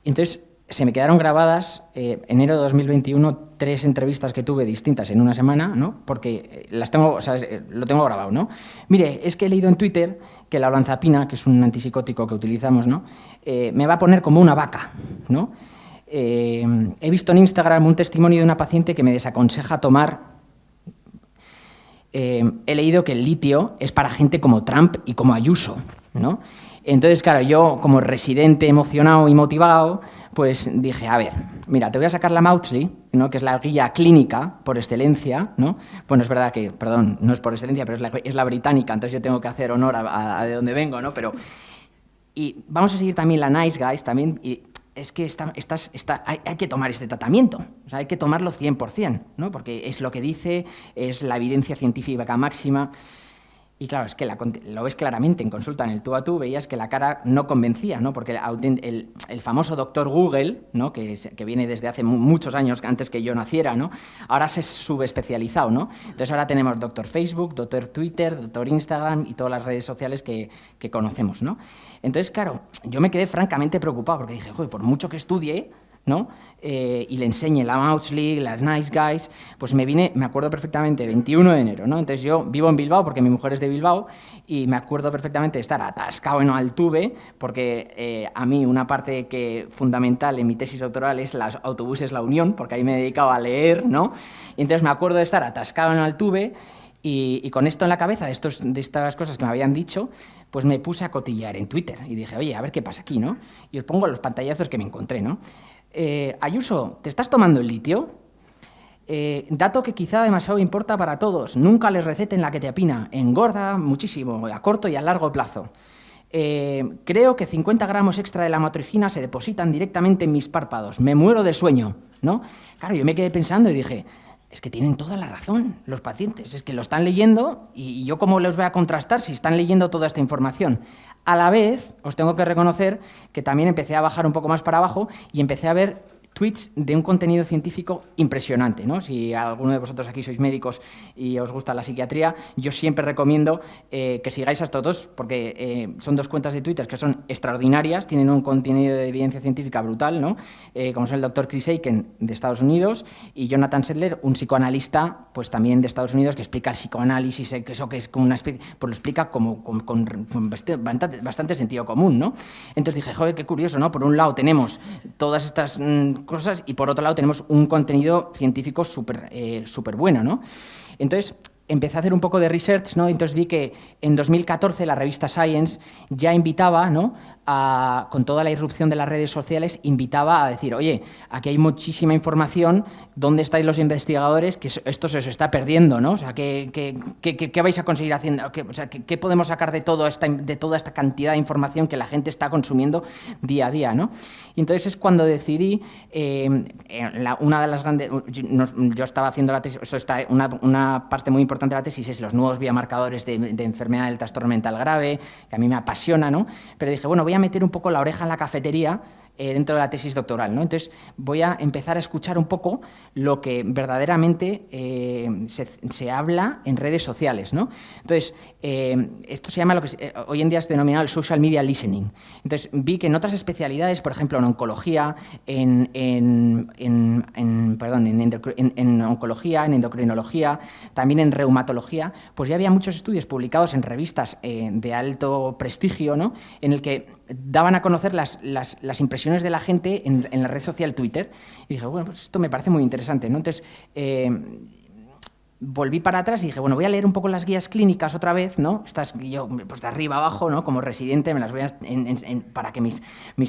Entonces se me quedaron grabadas, enero de 2021, 3 entrevistas que tuve distintas en una semana, ¿no? Porque las tengo, o sea, lo tengo grabado, ¿no? Mire, es que he leído en Twitter que la olanzapina, que es un antipsicótico que utilizamos, ¿no? Me va a poner como una vaca, ¿no? He visto en Instagram un testimonio de una paciente que me desaconseja tomar. He leído que el litio es para gente como Trump y como Ayuso, ¿no? Entonces, claro, yo como residente emocionado y motivado, pues dije, a ver, mira, te voy a sacar la Maudsley, ¿no? Que es la guía clínica por excelencia, ¿no? Bueno, es verdad que, perdón, no es por excelencia, pero es la británica, entonces yo tengo que hacer honor a de dónde vengo, ¿no? Pero, y vamos a seguir también la Nice Guys, también, y es que hay que tomar este tratamiento, o sea, hay que tomarlo 100%, ¿no? Porque es lo que dice, es la evidencia científica máxima. Y claro, es que lo ves claramente en consulta, en el tú a tú, veías que la cara no convencía, ¿no? Porque el famoso doctor Google, ¿no? Que viene desde hace muchos años, antes que yo naciera, ¿no? Ahora se ha subespecializado, ¿no? Entonces ahora tenemos doctor Facebook, doctor Twitter, doctor Instagram y todas las redes sociales que conocemos, ¿no? Entonces, claro, yo me quedé francamente preocupado porque dije, joder, por mucho que estudie, ¿no? Y le enseñe la Maudsley, las Nice Guys, pues me acuerdo perfectamente, 21 de enero, ¿no? Entonces yo vivo en Bilbao porque mi mujer es de Bilbao y me acuerdo perfectamente de estar atascado en Altuve porque a mí una parte fundamental en mi tesis doctoral es los autobuses La Unión, porque ahí me he dedicado a leer, ¿no? Y entonces me acuerdo de estar atascado en Altuve y con esto en la cabeza, de estas cosas que me habían dicho, pues me puse a cotillear en Twitter y dije, oye, a ver qué pasa aquí, ¿no? Y os pongo los pantallazos que me encontré, ¿no? Ayuso, ¿te estás tomando el litio? Dato que quizá demasiado importa para todos. Nunca les receten la quetiapina. Engorda muchísimo, a corto y a largo plazo. Creo que 50 gramos extra de la motrigina se depositan directamente en mis párpados. Me muero de sueño, ¿no? Claro, yo me quedé pensando y dije, es que tienen toda la razón los pacientes. Es que lo están leyendo y yo cómo les voy a contrastar si están leyendo toda esta información. A la vez, os tengo que reconocer que también empecé a bajar un poco más para abajo y empecé a ver tweets de un contenido científico impresionante, ¿no? Si alguno de vosotros aquí sois médicos y os gusta la psiquiatría, yo siempre recomiendo que sigáis a estos dos, porque son dos cuentas de Twitter que son extraordinarias, tienen un contenido de evidencia científica brutal, ¿no? Como son el doctor Chris Aiken de Estados Unidos y Jonathan Sedler, un psicoanalista pues también de Estados Unidos, que explica el psicoanálisis, que eso que es como una especie, pues lo explica como con bastante sentido común, ¿no? Entonces dije, joder, qué curioso, ¿no? Por un lado tenemos todas estas cosas y por otro lado tenemos un contenido científico súper bueno, ¿no? Entonces empecé a hacer un poco de research, ¿no? Entonces vi que en 2014 la revista Science ya invitaba, ¿no? Con toda la irrupción de las redes sociales, invitaba a decir, oye, aquí hay muchísima información, ¿dónde estáis los investigadores? Que esto se os está perdiendo, ¿no? O sea, ¿qué vais a conseguir haciendo? ¿Qué podemos sacar de toda esta cantidad de información que la gente está consumiendo día a día, ¿no? Y entonces es cuando decidí, una de las grandes, yo estaba haciendo la tesis, una parte muy importante de la tesis es los nuevos biomarcadores de enfermedad del trastorno mental grave, que a mí me apasiona, ¿no? Pero dije, bueno, voy a meter un poco la oreja en la cafetería dentro de la tesis doctoral, ¿no? Entonces voy a empezar a escuchar un poco lo que verdaderamente se habla en redes sociales, ¿no? Entonces, esto se llama lo que hoy en día es denominado el social media listening. Entonces vi que en otras especialidades, por ejemplo, en oncología, en oncología, en endocrinología, también en reumatología, pues ya había muchos estudios publicados en revistas de alto prestigio, ¿no? En el que daban a conocer las impresiones de la gente en la red social Twitter. Y dije, bueno, pues esto me parece muy interesante, ¿no? Entonces, volví para atrás y dije, bueno, voy a leer un poco las guías clínicas otra vez, ¿no? Estas, yo, pues de arriba abajo, ¿no? Como residente, me las voy a, para que mis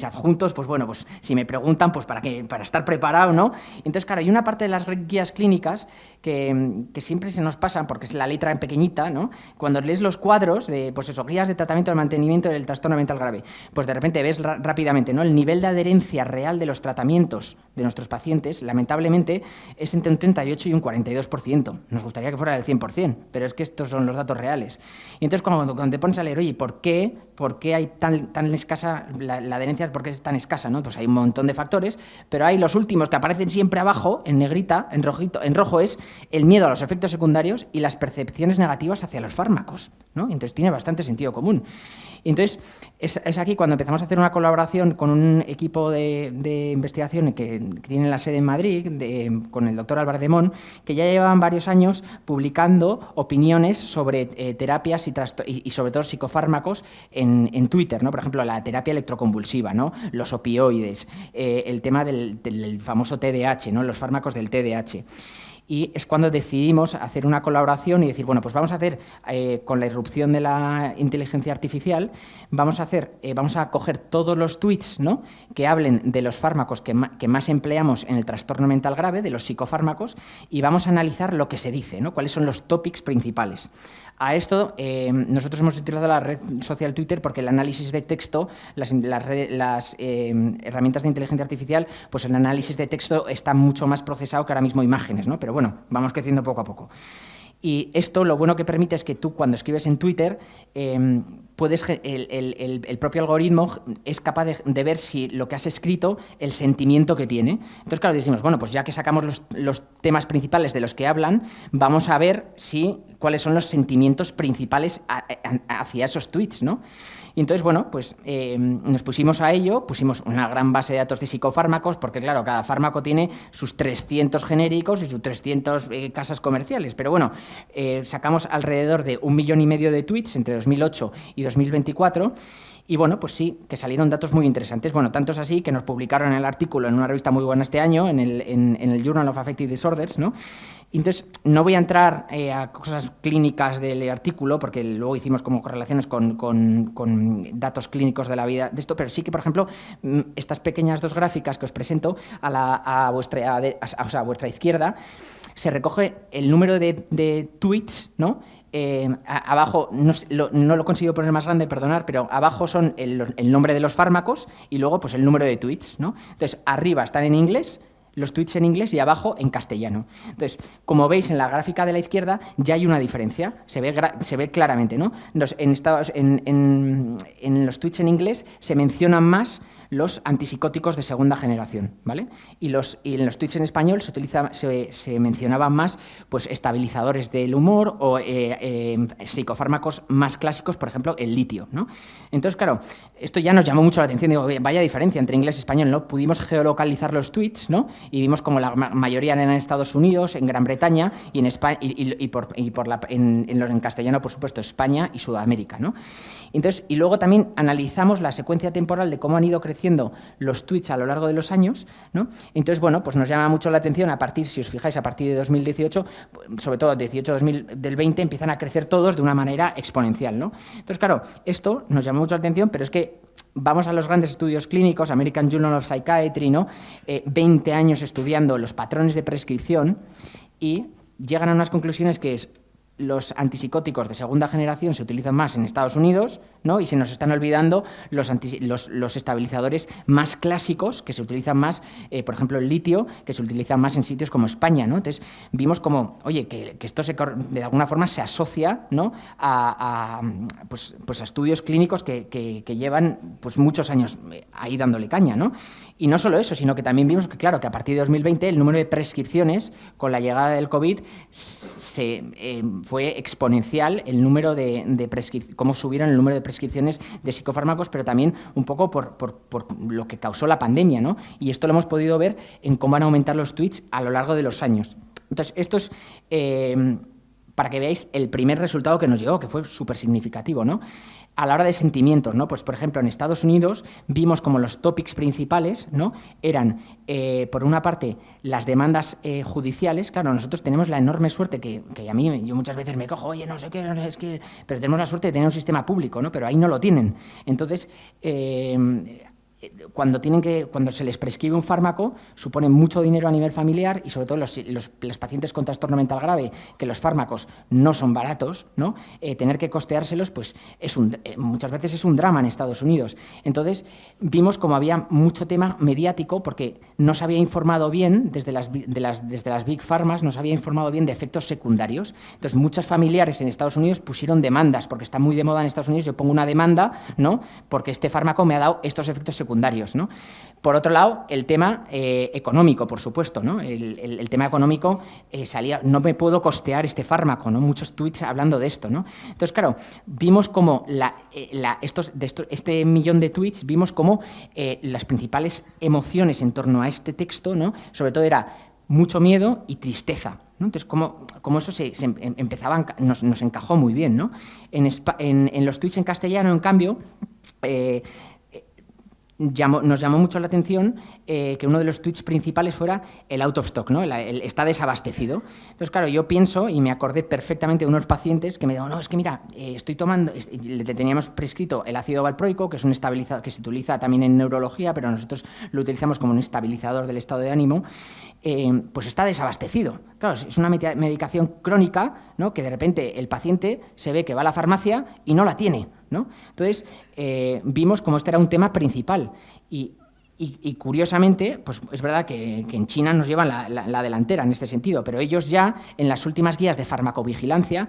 adjuntos, pues bueno, pues si me preguntan, pues para estar preparado, ¿no? Entonces, claro, hay una parte de las guías clínicas que siempre se nos pasan, porque es la letra en pequeñita, ¿no? Cuando lees los cuadros de, pues eso, guías de tratamiento del mantenimiento del trastorno mental grave, pues de repente ves rápidamente, ¿no? El nivel de adherencia real de los tratamientos de nuestros pacientes, lamentablemente, es entre un 38 y un 42%. Nos gustaría que fuera del 100%, pero es que estos son los datos reales. Y entonces cuando te pones a leer, oye, ¿por qué hay tan escasa, la adherencia, por qué es tan escasa, ¿no? Pues hay un montón de factores, pero hay los últimos que aparecen siempre abajo, en negrita, en rojo, es el miedo a los efectos secundarios y las percepciones negativas hacia los fármacos, ¿no? Entonces tiene bastante sentido común. Y entonces es aquí cuando empezamos a hacer una colaboración con un equipo de investigación que tiene la sede en Madrid, con el doctor Álvarez de Mon, que ya llevaban varios años publicando opiniones sobre terapias y sobre todo psicofármacos en Twitter, ¿no? Por ejemplo, la terapia electroconvulsiva, ¿no? Los opioides, el tema del famoso TDAH, ¿no? Los fármacos del TDAH. Y es cuando decidimos hacer una colaboración y decir, bueno, pues vamos a hacer, con la irrupción de la inteligencia artificial, vamos a coger todos los tweets, ¿no? Que hablen de los fármacos que más empleamos en el trastorno mental grave, de los psicofármacos, y vamos a analizar lo que se dice, ¿no? Cuáles son los topics principales. A esto, nosotros hemos utilizado la red social Twitter porque el análisis de texto, las herramientas de inteligencia artificial, pues el análisis de texto está mucho más procesado que ahora mismo imágenes, ¿no? Pero bueno, vamos creciendo poco a poco. Y esto lo bueno que permite es que tú cuando escribes en Twitter, el propio algoritmo es capaz de ver si lo que has escrito, el sentimiento que tiene. Entonces, claro, dijimos, bueno, pues ya que sacamos los temas principales de los que hablan, vamos a ver cuáles son los sentimientos principales hacia esos tweets, ¿no? Y entonces, bueno, pues nos pusimos a ello, pusimos una gran base de datos de psicofármacos, porque claro, cada fármaco tiene sus 300 genéricos y sus 300 casas comerciales, pero bueno, sacamos alrededor de 1,5 millones de tweets entre 2008 y 2024, y bueno, pues sí, que salieron datos muy interesantes. Bueno, tantos así que nos publicaron el artículo en una revista muy buena este año, en el Journal of Affective Disorders, ¿no? Entonces, no voy a entrar a cosas clínicas del artículo, porque luego hicimos como correlaciones con datos clínicos de la vida de esto, pero sí que, por ejemplo, estas pequeñas dos gráficas que os presento a vuestra izquierda, se recoge el número de tweets, ¿no? Abajo, no lo consigo poner más grande, perdonar, pero abajo son el nombre de los fármacos y luego pues el número de tweets, ¿no? Entonces, arriba están en inglés, los tweets en inglés y abajo en castellano. Entonces, como veis en la gráfica de la izquierda, ya hay una diferencia, se ve claramente, ¿no? En los tweets en inglés se mencionan más los antipsicóticos de segunda generación, ¿vale? Y en los tweets en español se mencionaban más pues, estabilizadores del humor o psicofármacos más clásicos, por ejemplo, el litio, ¿no? Entonces, claro, esto ya nos llamó mucho la atención. Digo, vaya diferencia entre inglés y español, ¿no? Pudimos geolocalizar los tweets, ¿no? Y vimos como la mayoría eran en Estados Unidos, en Gran Bretaña y en España en castellano, por supuesto, España y Sudamérica, ¿no? Entonces, y luego también analizamos la secuencia temporal de cómo han ido creciendo los tweets a lo largo de los años, ¿no? Entonces, bueno, pues nos llama mucho la atención si os fijáis, a partir de 2018, sobre todo 2020, empiezan a crecer todos de una manera exponencial, ¿no? Entonces, claro, esto nos llamó mucho la atención, pero es que vamos a los grandes estudios clínicos, American Journal of Psychiatry, ¿no? 20 años estudiando los patrones de prescripción y llegan a unas conclusiones que es los antipsicóticos de segunda generación se utilizan más en Estados Unidos, ¿no? Y se nos están olvidando los estabilizadores más clásicos, que se utilizan más, por ejemplo, el litio, que se utiliza más en sitios como España, ¿no? Entonces, vimos como, oye, que esto de alguna forma se asocia, ¿no? a estudios clínicos que llevan pues, muchos años ahí dándole caña, ¿no? Y no solo eso, sino que también vimos que, claro, que a partir de 2020 el número de prescripciones con la llegada del COVID fue exponencial el número cómo subieron el número de prescripciones de psicofármacos, pero también un poco por lo que causó la pandemia, ¿no? Y esto lo hemos podido ver en cómo van a aumentar los tweets a lo largo de los años. Entonces, esto es para que veáis el primer resultado que nos llegó, que fue súper significativo, ¿no? A la hora de sentimientos, ¿no? Pues, por ejemplo, en Estados Unidos vimos como los topics principales, ¿no? Eran, por una parte, las demandas judiciales. Claro, nosotros tenemos la enorme suerte que a mí, yo muchas veces me cojo, oye, no sé qué, es que... Pero tenemos la suerte de tener un sistema público, ¿no? Pero ahí no lo tienen. Entonces, cuando se les prescribe un fármaco, supone mucho dinero a nivel familiar y sobre todo los pacientes con trastorno mental grave, que los fármacos no son baratos, ¿no? Tener que costeárselos, pues muchas veces es un drama en Estados Unidos. Entonces, vimos como había mucho tema mediático porque no se había informado bien, desde las Big Pharmas, no se había informado bien de efectos secundarios. Entonces, muchos familiares en Estados Unidos pusieron demandas, porque está muy de moda en Estados Unidos, yo pongo una demanda, ¿no? Porque este fármaco me ha dado estos efectos secundarios, ¿no? Por otro lado, el tema económico, por supuesto, ¿no? El tema económico salía, no me puedo costear este fármaco, ¿no? Muchos tweets hablando de esto, ¿no? Entonces, claro, vimos como este millón de tweets, vimos como las principales emociones en torno a este texto, ¿no? Sobre todo era mucho miedo y tristeza, ¿no? Entonces, como eso nos encajó muy bien, ¿no? En los tweets en castellano, en cambio, nos llamó mucho la atención que uno de los tweets principales fuera el out of stock, ¿no? El está desabastecido. Entonces, claro, yo pienso y me acordé perfectamente de unos pacientes que me dijeron, no, es que mira, estoy tomando, le teníamos prescrito el ácido valproico, que es un estabilizador que se utiliza también en neurología, pero nosotros lo utilizamos como un estabilizador del estado de ánimo, pues está desabastecido. Claro, es una medicación crónica, ¿no? Que de repente el paciente se ve que va a la farmacia y no la tiene, ¿no? Entonces, vimos como este era un tema principal y curiosamente, pues es verdad que en China nos llevan la delantera en este sentido, pero ellos ya, en las últimas guías de farmacovigilancia,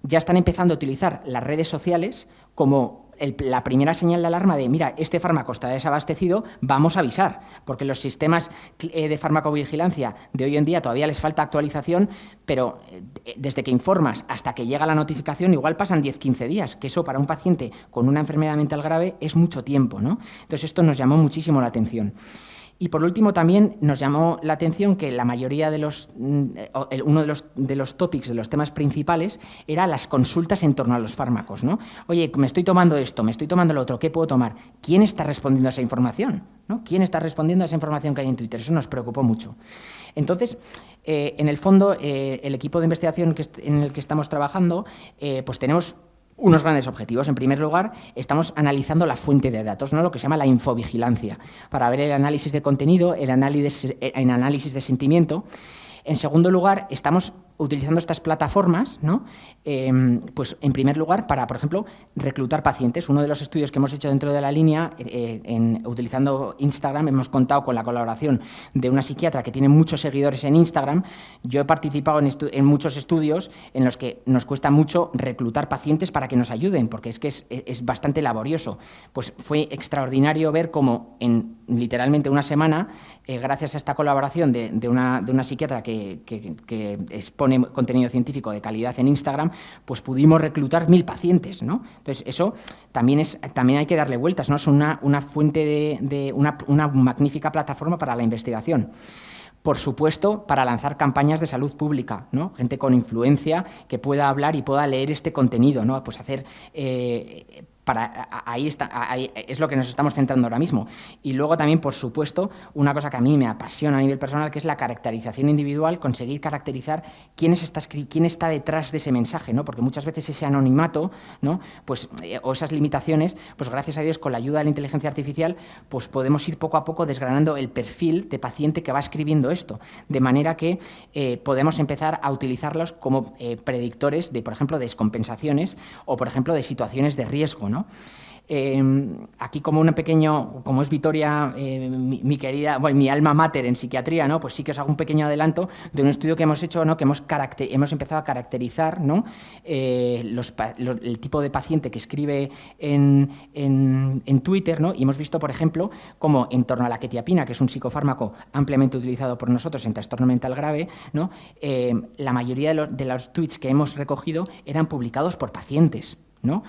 ya están empezando a utilizar las redes sociales como la primera señal de alarma de, mira, este fármaco está desabastecido, vamos a avisar, porque los sistemas de farmacovigilancia de hoy en día todavía les falta actualización, pero desde que informas hasta que llega la notificación igual pasan 10-15 días, que eso para un paciente con una enfermedad mental grave es mucho tiempo, ¿no? Entonces esto nos llamó muchísimo la atención. Y por último también nos llamó la atención que la mayoría uno de los topics, de los temas principales, era las consultas en torno a los fármacos, ¿no? Oye, me estoy tomando esto, me estoy tomando lo otro, ¿qué puedo tomar? ¿Quién está respondiendo a esa información? ¿No? ¿Quién está respondiendo a esa información que hay en Twitter? Eso nos preocupó mucho. Entonces, en el fondo, el equipo de investigación en el que estamos trabajando, pues tenemos unos grandes objetivos. En primer lugar, estamos analizando la fuente de datos, ¿no? Lo que se llama la infovigilancia, para ver el análisis de contenido, el análisis de sentimiento. En segundo lugar, estamos utilizando estas plataformas, ¿no? Pues en primer lugar para, por ejemplo, reclutar pacientes. Uno de los estudios que hemos hecho dentro de la línea, utilizando Instagram, hemos contado con la colaboración de una psiquiatra que tiene muchos seguidores en Instagram. Yo he participado en muchos estudios en los que nos cuesta mucho reclutar pacientes para que nos ayuden, porque es que es bastante laborioso. Pues fue extraordinario ver cómo en literalmente una semana, gracias a esta colaboración de una psiquiatra que expone contenido científico de calidad en Instagram, pues pudimos reclutar 1000 pacientes, ¿no? Entonces, eso también hay que darle vueltas, ¿no? Es una fuente una magnífica plataforma para la investigación. Por supuesto, para lanzar campañas de salud pública, ¿no? Gente con influencia que pueda hablar y pueda leer este contenido, ¿no? Pues hacer... ahí es lo que nos estamos centrando ahora mismo. Y luego también, por supuesto, una cosa que a mí me apasiona a nivel personal, que es la caracterización individual, conseguir caracterizar quién está detrás de ese mensaje, ¿no? Porque muchas veces ese anonimato, ¿no? Pues, o esas limitaciones, pues gracias a Dios, con la ayuda de la inteligencia artificial, pues podemos ir poco a poco desgranando el perfil de paciente que va escribiendo esto, de manera que podemos empezar a utilizarlos como predictores de, por ejemplo, descompensaciones o, por ejemplo, de situaciones de riesgo, ¿no? Aquí como es Vitoria, mi querida, bueno, mi alma mater en psiquiatría, ¿no? Pues sí que os hago un pequeño adelanto de un estudio que hemos hecho, ¿no? Que hemos empezado a caracterizar, ¿no? El tipo de paciente que escribe en Twitter, ¿no? Y hemos visto, por ejemplo, cómo en torno a la quetiapina, que es un psicofármaco ampliamente utilizado por nosotros en trastorno mental grave, ¿no? La mayoría de los tweets que hemos recogido eran publicados por pacientes, ¿no?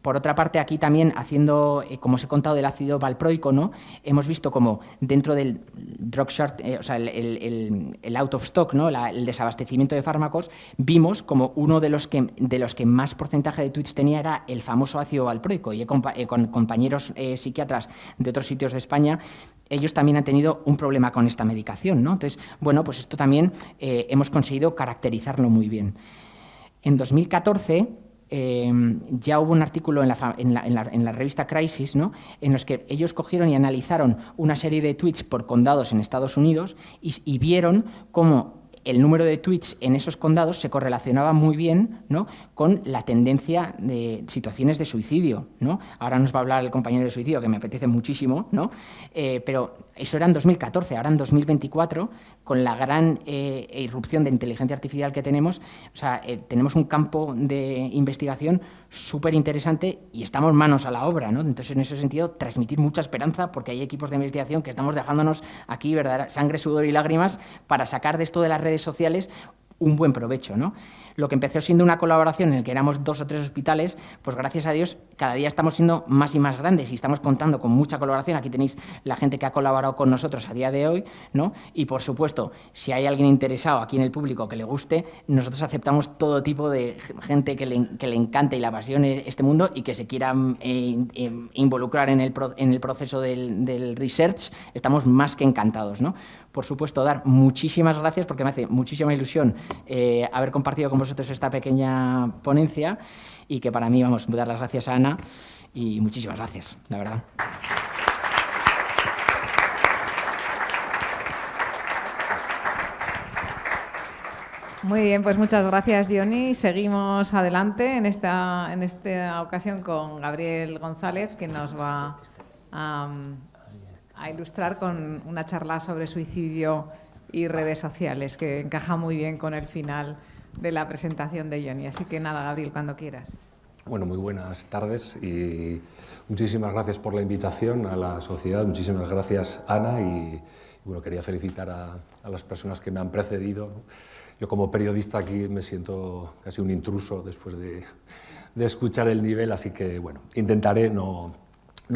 Por otra parte, aquí también haciendo, como os he contado, del ácido valproico, ¿no? Hemos visto como dentro del drug short, o sea, el out of stock, ¿no? El desabastecimiento de fármacos, vimos como uno de los que más porcentaje de tweets tenía era el famoso ácido valproico. Y con compañeros psiquiatras de otros sitios de España, ellos también han tenido un problema con esta medicación, ¿no? Entonces, bueno, pues esto también hemos conseguido caracterizarlo muy bien. En 2014... ya hubo un artículo en la revista Crisis, ¿no? En los que ellos cogieron y analizaron una serie de tweets por condados en Estados Unidos y vieron cómo el número de tweets en esos condados se correlacionaba muy bien, ¿no? Con la tendencia de situaciones de suicidio, ¿no? Ahora nos va a hablar el compañero de suicidio, que me apetece muchísimo, ¿no? Pero eso era en 2014, ahora en 2024, con la gran irrupción de inteligencia artificial que tenemos, o sea, tenemos un campo de investigación súper interesante y estamos manos a la obra, ¿no? Entonces, en ese sentido, transmitir mucha esperanza, porque hay equipos de investigación que estamos dejándonos aquí, ¿verdad?, sangre, sudor y lágrimas para sacar de esto de las redes sociales un buen provecho, ¿no? Lo que empezó siendo una colaboración en la que éramos 2 o 3 hospitales, pues gracias a Dios cada día estamos siendo más y más grandes y estamos contando con mucha colaboración. Aquí tenéis la gente que ha colaborado con nosotros a día de hoy, ¿no? Y por supuesto, si hay alguien interesado aquí en el público que le guste, nosotros aceptamos todo tipo de gente que le encante y le apasione este mundo y que se quiera involucrar en el proceso del research. Estamos más que encantados, ¿no? Por supuesto, dar muchísimas gracias, porque me hace muchísima ilusión haber compartido con vosotros esta pequeña ponencia y que para mí, vamos, dar las gracias a Ana y muchísimas gracias, la verdad. Muy bien, pues muchas gracias, Johnny. Seguimos adelante en esta ocasión con Gabriel González, que nos va a ilustrar con una charla sobre suicidio y redes sociales, que encaja muy bien con el final de la presentación de Johnny. Así que nada, Gabriel, cuando quieras. Bueno, muy buenas tardes y muchísimas gracias por la invitación a la sociedad. Muchísimas gracias, Ana, y bueno, quería felicitar a las personas que me han precedido. Yo como periodista aquí me siento casi un intruso después de escuchar el nivel, así que bueno, intentaré no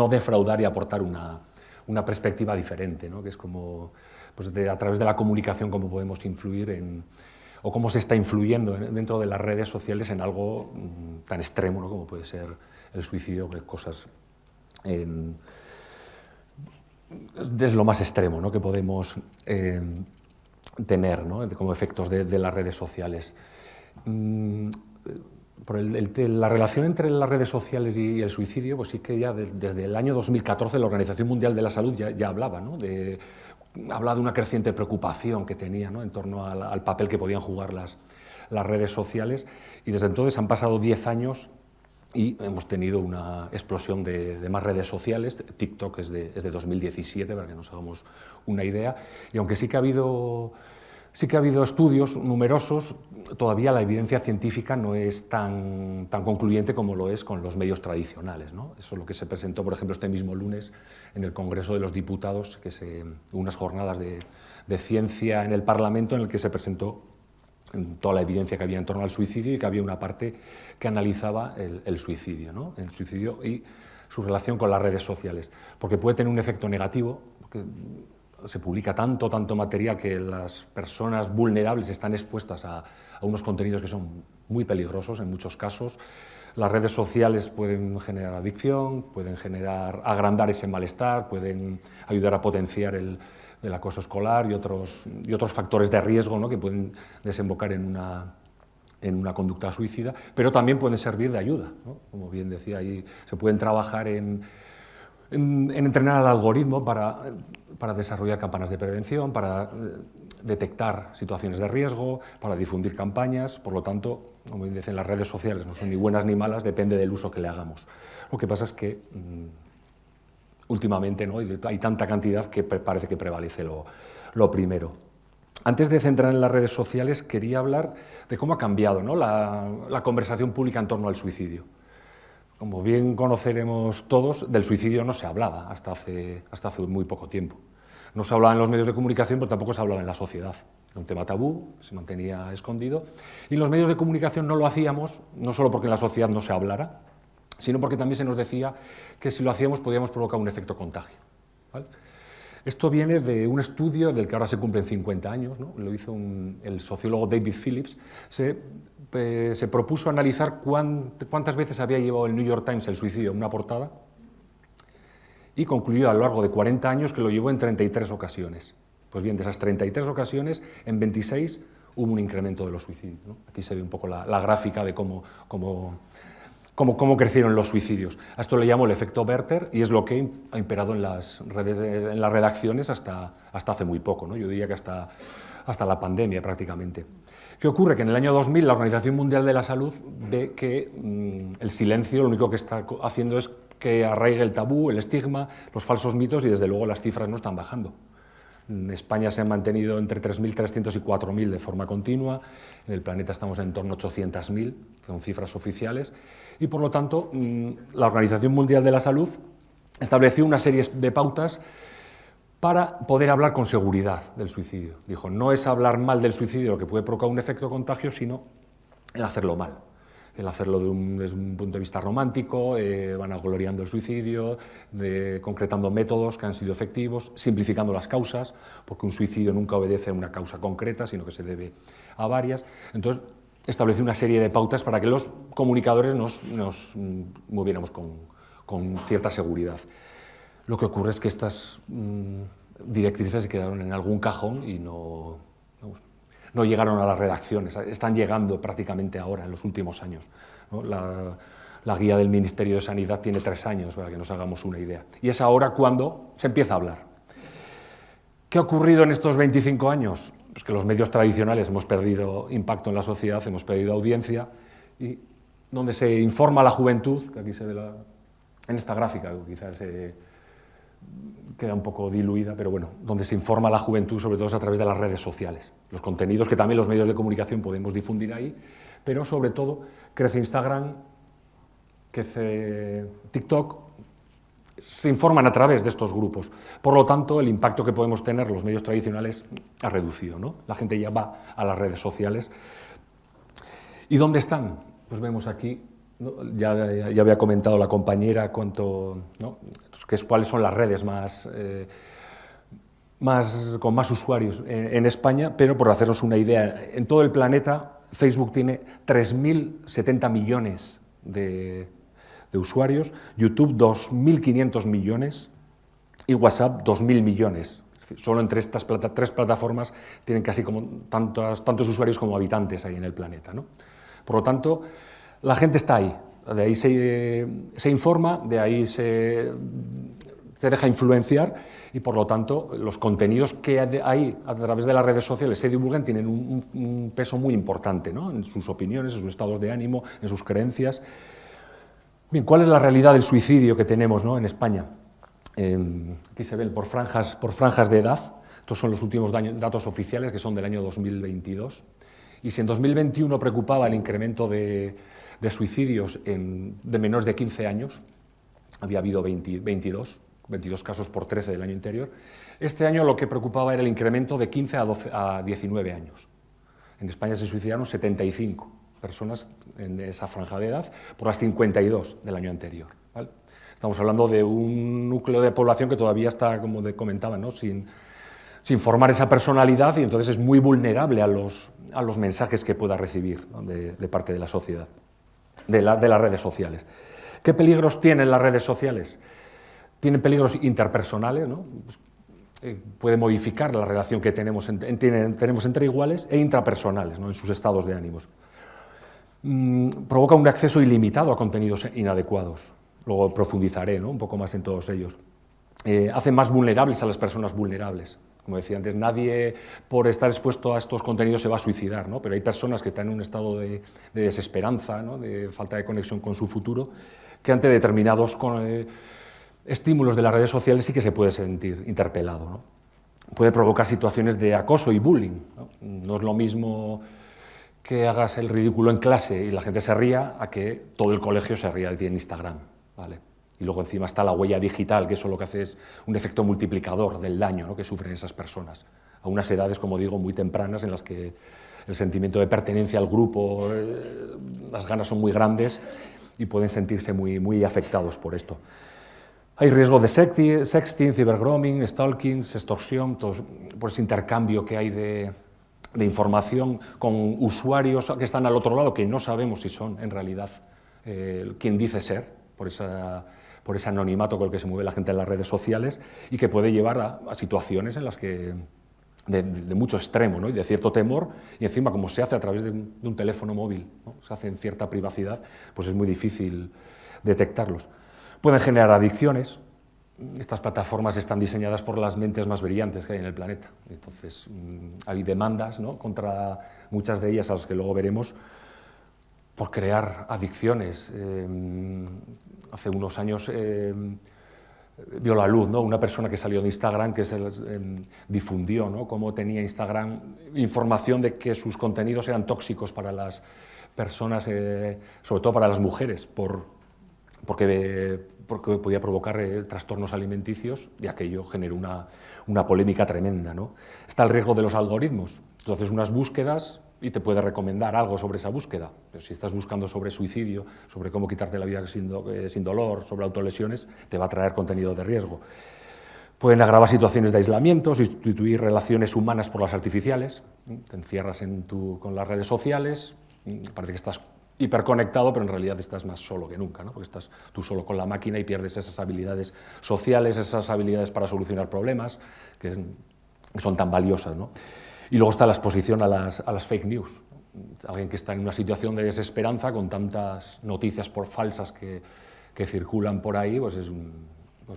defraudar y aportar una perspectiva diferente, ¿no? Que es como, pues a través de la comunicación, cómo podemos influir o cómo se está influyendo dentro de las redes sociales en algo tan extremo, ¿no? Como puede ser el suicidio, cosas desde lo más extremo, ¿no? Que podemos tener, ¿no? Como efectos de las redes sociales. Por la relación entre las redes sociales y el suicidio, pues sí que ya desde el año 2014 la Organización Mundial de la Salud ya hablaba, ¿no? hablaba de una creciente preocupación que tenía, ¿no?, en torno al papel que podían jugar las redes sociales, y desde entonces han pasado 10 años y hemos tenido una explosión de más redes sociales. TikTok es de 2017, para que nos hagamos una idea, y aunque sí que ha habido estudios numerosos, todavía la evidencia científica no es tan concluyente como lo es con los medios tradicionales, ¿no? Eso es lo que se presentó, por ejemplo, este mismo lunes en el Congreso de los Diputados, unas jornadas de ciencia en el Parlamento, en el que se presentó toda la evidencia que había en torno al suicidio, y que había una parte que analizaba el suicidio, ¿no?, el suicidio y su relación con las redes sociales, porque puede tener un efecto negativo, porque se publica tanto material que las personas vulnerables están expuestas a unos contenidos que son muy peligrosos en muchos casos. Las redes sociales pueden generar adicción, pueden agrandar ese malestar, pueden ayudar a potenciar el acoso escolar y otros factores de riesgo, ¿no?, que pueden desembocar en una conducta suicida, pero también pueden servir de ayuda, ¿no? Como bien decía, ahí se pueden trabajar en entrenar al algoritmo para desarrollar campañas de prevención, para detectar situaciones de riesgo, para difundir campañas. Por lo tanto, como dicen, las redes sociales no son ni buenas ni malas, depende del uso que le hagamos. Lo que pasa es que últimamente, ¿no?, hay tanta cantidad que parece que prevalece lo primero. Antes de centrar en las redes sociales, quería hablar de cómo ha cambiado, ¿no?, la conversación pública en torno al suicidio. Como bien conoceremos todos, del suicidio no se hablaba hasta hace muy poco tiempo. No se hablaba en los medios de comunicación, pero tampoco se hablaba en la sociedad. Era un tema tabú, se mantenía escondido, y los medios de comunicación no lo hacíamos, no solo porque en la sociedad no se hablara, sino porque también se nos decía que si lo hacíamos podíamos provocar un efecto contagio, ¿vale? Esto viene de un estudio del que ahora se cumplen 50 años, ¿no? Lo hizo el sociólogo David Phillips. Se propuso analizar cuántas veces había llevado el New York Times el suicidio en una portada, y concluyó a lo largo de 40 años que lo llevó en 33 ocasiones. Pues bien, de esas 33 ocasiones, en 26 hubo un incremento de los suicidios, ¿no? Aquí se ve un poco la gráfica de cómo crecieron los suicidios. A esto le llamo el efecto Werther, y es lo que ha imperado en las redacciones hasta hace muy poco, ¿no? Yo diría que hasta la pandemia prácticamente. ¿Qué ocurre? Que en el año 2000 la Organización Mundial de la Salud ve que el silencio lo único que está haciendo es que arraigue el tabú, el estigma, los falsos mitos, y desde luego las cifras no están bajando. En España se han mantenido entre 3.300 y 4.000 de forma continua, en el planeta estamos en torno a 800.000, son cifras oficiales, y por lo tanto la Organización Mundial de la Salud estableció una serie de pautas para poder hablar con seguridad del suicidio. Dijo, no es hablar mal del suicidio lo que puede provocar un efecto contagio, sino el hacerlo mal. El hacerlo desde un punto de vista romántico, vanagloriando el suicidio, concretando métodos que han sido efectivos, simplificando las causas, porque un suicidio nunca obedece a una causa concreta, sino que se debe a varias. Entonces, estableció una serie de pautas para que los comunicadores nos moviéramos con cierta seguridad. Lo que ocurre es que estas directrices se quedaron en algún cajón y no llegaron a las redacciones, están llegando prácticamente ahora, en los últimos años, ¿no? La guía del Ministerio de Sanidad tiene 3 años, para que nos hagamos una idea. Y es ahora cuando se empieza a hablar. ¿Qué ha ocurrido en estos 25 años? Pues que los medios tradicionales hemos perdido impacto en la sociedad, hemos perdido audiencia, y donde se informa a la juventud, que aquí se ve en esta gráfica, quizás queda un poco diluida, pero bueno, donde se informa a la juventud, sobre todo a través de las redes sociales. Los contenidos que también los medios de comunicación podemos difundir ahí, pero sobre todo crece Instagram, crece TikTok, se informan a través de estos grupos. Por lo tanto, el impacto que podemos tener los medios tradicionales ha reducido, ¿no? La gente ya va a las redes sociales. ¿Y dónde están? Pues vemos aquí, ¿no? Ya había comentado la compañera ¿no? Cuáles son las redes con más usuarios en España, pero por hacernos una idea, en todo el planeta Facebook tiene 3.070 millones de usuarios, YouTube 2.500 millones y WhatsApp 2.000 millones. Solo entre estas tres plataformas tienen casi como tantos usuarios como habitantes ahí en el planeta, ¿no? Por lo tanto, la gente está ahí, de ahí se informa, de ahí se se deja influenciar y, por lo tanto, los contenidos que hay a través de las redes sociales se divulgan tienen un peso muy importante, ¿no? En sus opiniones, en sus estados de ánimo, en sus creencias. Bien, ¿cuál es la realidad del suicidio que tenemos, ¿no?, en España? Aquí se ven por franjas de edad. Estos son los últimos datos oficiales, que son del año 2022. Y si en 2021 preocupaba el incremento de suicidios de menores de 15 años, había habido 22 casos por 13 del año anterior, este año lo que preocupaba era el incremento de 15 a 19 años. En España se suicidaron 75 personas en esa franja de edad por las 52 del año anterior, ¿vale? Estamos hablando de un núcleo de población que todavía está, como comentaba, ¿no?, sin formar esa personalidad, y entonces es muy vulnerable a los mensajes que pueda recibir, ¿no?, de parte de la sociedad, de las redes sociales. ¿Qué peligros tienen las redes sociales? Tienen peligros interpersonales, ¿no? Puede modificar la relación que tenemos entre iguales, e intrapersonales, ¿no?, en sus estados de ánimos. Provoca un acceso ilimitado a contenidos inadecuados. Luego profundizaré, ¿no?, un poco más en todos ellos. Hace más vulnerables a las personas vulnerables. Como decía antes, nadie por estar expuesto a estos contenidos se va a suicidar, ¿no?, pero hay personas que están en un estado de desesperanza, ¿no?, de falta de conexión con su futuro, que ante determinados estímulos de las redes sociales sí que se puede sentir interpelado, ¿no? Puede provocar situaciones de acoso y bullying, ¿no? No es lo mismo que hagas el ridículo en clase y la gente se ría a que todo el colegio se ría de ti en Instagram, ¿vale? Y luego encima está la huella digital, que eso lo que hace es un efecto multiplicador del daño, ¿no?, que sufren esas personas, a unas edades, como digo, muy tempranas, en las que el sentimiento de pertenencia al grupo, las ganas son muy grandes y pueden sentirse muy afectados por esto. Hay riesgo de sexting, cibergrooming, stalking, extorsión, por ese intercambio que hay de información con usuarios que están al otro lado, que no sabemos si son en realidad quien dice ser, por ese anonimato con el que se mueve la gente en las redes sociales, y que puede llevar a situaciones en las que de mucho extremo, ¿no?, y de cierto temor, y encima como se hace a través de un teléfono móvil, ¿no?, se hace en cierta privacidad, pues es muy difícil detectarlos. Pueden generar adicciones. Estas plataformas están diseñadas por las mentes más brillantes que hay en el planeta. Entonces, hay demandas, ¿no?, contra muchas de ellas, a las que luego veremos, por crear adicciones. Hace unos años vio la luz, ¿no?, una persona que salió de Instagram, que difundió, ¿no?, cómo tenía Instagram información de que sus contenidos eran tóxicos para las personas, sobre todo para las mujeres, porque podía provocar trastornos alimenticios, y aquello generó una polémica tremenda, ¿no? Está el riesgo de los algoritmos. Tú haces unas búsquedas y te puede recomendar algo sobre esa búsqueda. Pero si estás buscando sobre suicidio, sobre cómo quitarte la vida sin dolor, sobre autolesiones, te va a traer contenido de riesgo. Pueden agravar situaciones de aislamiento, sustituir relaciones humanas por las artificiales. Te encierras con las redes sociales, parece que estás hiperconectado, pero en realidad estás más solo que nunca, ¿no?, porque estás tú solo con la máquina y pierdes esas habilidades sociales, esas habilidades para solucionar problemas, que son tan valiosas, ¿no? Y luego está la exposición a las fake news. Alguien que está en una situación de desesperanza con tantas noticias falsas que circulan por ahí, pues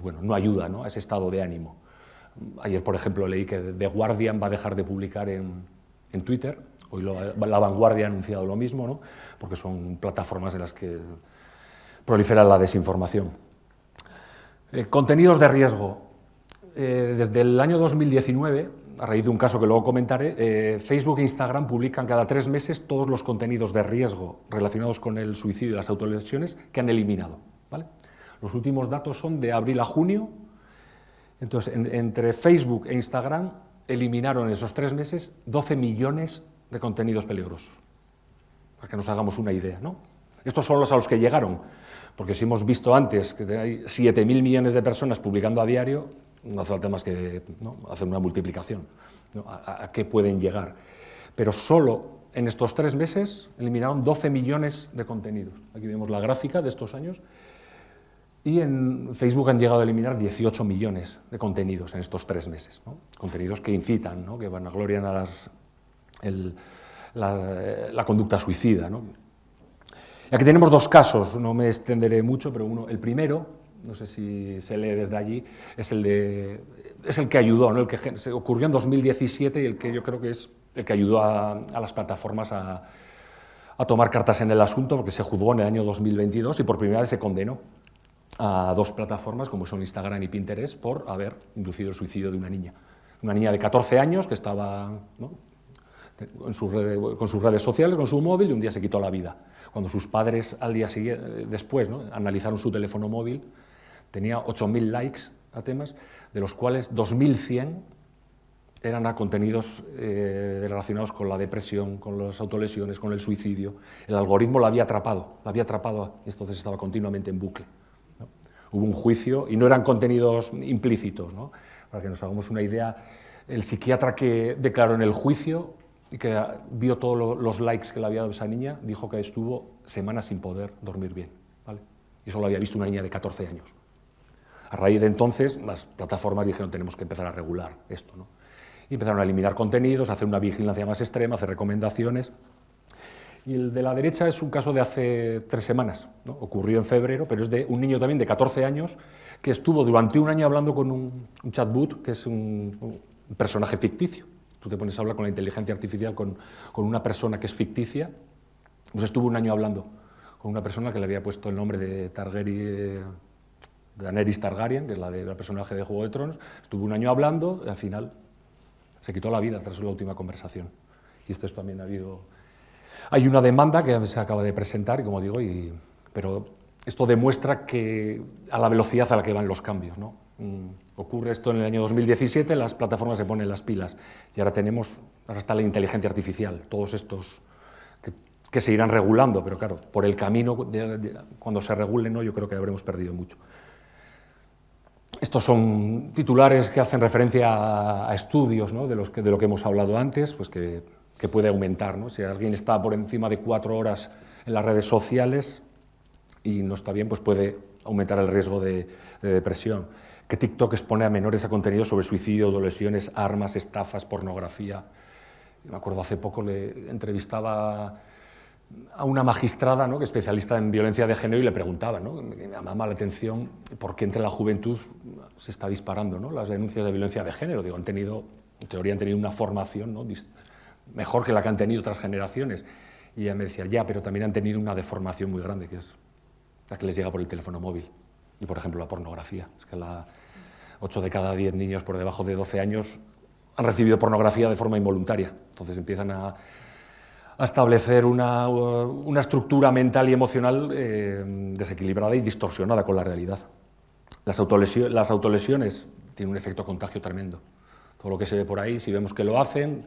bueno, no ayuda, ¿no?, a ese estado de ánimo. Ayer, por ejemplo, leí que The Guardian va a dejar de publicar en Twitter. Hoy La Vanguardia ha anunciado lo mismo, ¿no?, porque son plataformas en las que prolifera la desinformación. Contenidos de riesgo. Desde el año 2019, a raíz de un caso que luego comentaré, Facebook e Instagram publican cada 3 meses todos los contenidos de riesgo relacionados con el suicidio y las autolesiones que han eliminado, ¿vale? Los últimos datos son de abril a junio. Entonces, entre Facebook e Instagram eliminaron en esos 3 meses 12 millones de contenidos peligrosos, para que nos hagamos una idea, ¿no? Estos son los a los que llegaron, porque si hemos visto antes que hay 7.000 millones de personas publicando a diario, no hace falta más que, ¿no?, hacer una multiplicación, ¿no?, a qué pueden llegar. Pero solo en estos 3 meses eliminaron 12 millones de contenidos. Aquí vemos la gráfica de estos años, y en Facebook han llegado a eliminar 18 millones de contenidos en estos 3 meses, ¿no?, contenidos que incitan, ¿no?, que vanaglorian a la conducta suicida, ¿no? Y aquí tenemos 2 casos, no me extenderé mucho, pero el primero no sé si se lee desde allí, es el que ayudó, ¿no? El que se ocurrió en 2017 y el que yo creo que es el que ayudó a las plataformas a tomar cartas en el asunto, porque se juzgó en el año 2022 y por primera vez se condenó a 2 plataformas, como son Instagram y Pinterest, por haber inducido el suicidio de una niña de 14 años que estaba, ¿no?, con sus redes sociales, con su móvil, y un día se quitó la vida. Cuando sus padres al día siguiente, después, ¿no?, analizaron su teléfono móvil, tenía 8.000 likes a temas, de los cuales 2.100 eran a contenidos relacionados con la depresión, con las autolesiones, con el suicidio. El algoritmo la había atrapado, y entonces estaba continuamente en bucle, ¿no? Hubo un juicio y no eran contenidos implícitos, ¿no? Para que nos hagamos una idea, el psiquiatra que declaró en el juicio y que vio todos los likes que le había dado esa niña, dijo que estuvo semanas sin poder dormir bien, ¿vale? Y eso lo había visto una niña de 14 años. A raíz de entonces, las plataformas dijeron, tenemos que empezar a regular esto, ¿no? Y empezaron a eliminar contenidos, a hacer una vigilancia más extrema, a hacer recomendaciones. Y el de la derecha es un caso de hace 3 semanas, ¿no? Ocurrió en febrero, pero es de un niño también de 14 años que estuvo durante un año hablando con un chatbot, que es un personaje ficticio. Tú te pones a hablar con la inteligencia artificial, con una persona que es ficticia, pues estuvo un año hablando con una persona que le había puesto el nombre de Daenerys Targaryen, que es la personaje de Juego de Tronos. Estuvo un año hablando y al final se quitó la vida tras la última conversación. Y esto también ha habido... Hay una demanda que se acaba de presentar, como digo, pero esto demuestra que a la velocidad a la que van los cambios, ¿no? Ocurre esto en el año 2017, las plataformas se ponen las pilas y ahora está la inteligencia artificial, todos estos que se irán regulando, pero claro, por el camino, cuando se regulen, ¿no?, yo creo que habremos perdido mucho. Estos son titulares que hacen referencia a estudios, ¿no?, de lo que hemos hablado antes, pues que puede aumentar, ¿no? Si alguien está por encima de 4 horas en las redes sociales y no está bien, pues puede aumentar el riesgo de depresión. Que TikTok expone a menores a contenido sobre suicidio, lesiones, armas, estafas, pornografía. Me acuerdo hace poco le entrevistaba a una magistrada, ¿no?, que es especialista en violencia de género, y le preguntaba, ¿no?, me llama la atención por qué entre la juventud se está disparando, ¿no?, las denuncias de violencia de género. Digo, en teoría han tenido una formación, ¿no?, mejor que la que han tenido otras generaciones. Y ella me decía, ya, pero también han tenido una deformación muy grande, que es la que les llega por el teléfono móvil. Y, por ejemplo, la pornografía. Es que 8 de cada 10 niños por debajo de 12 años han recibido pornografía de forma involuntaria. Entonces empiezan a establecer una estructura mental y emocional desequilibrada y distorsionada con la realidad. Las autolesiones tienen un efecto contagio tremendo. Todo lo que se ve por ahí, si vemos que lo hacen,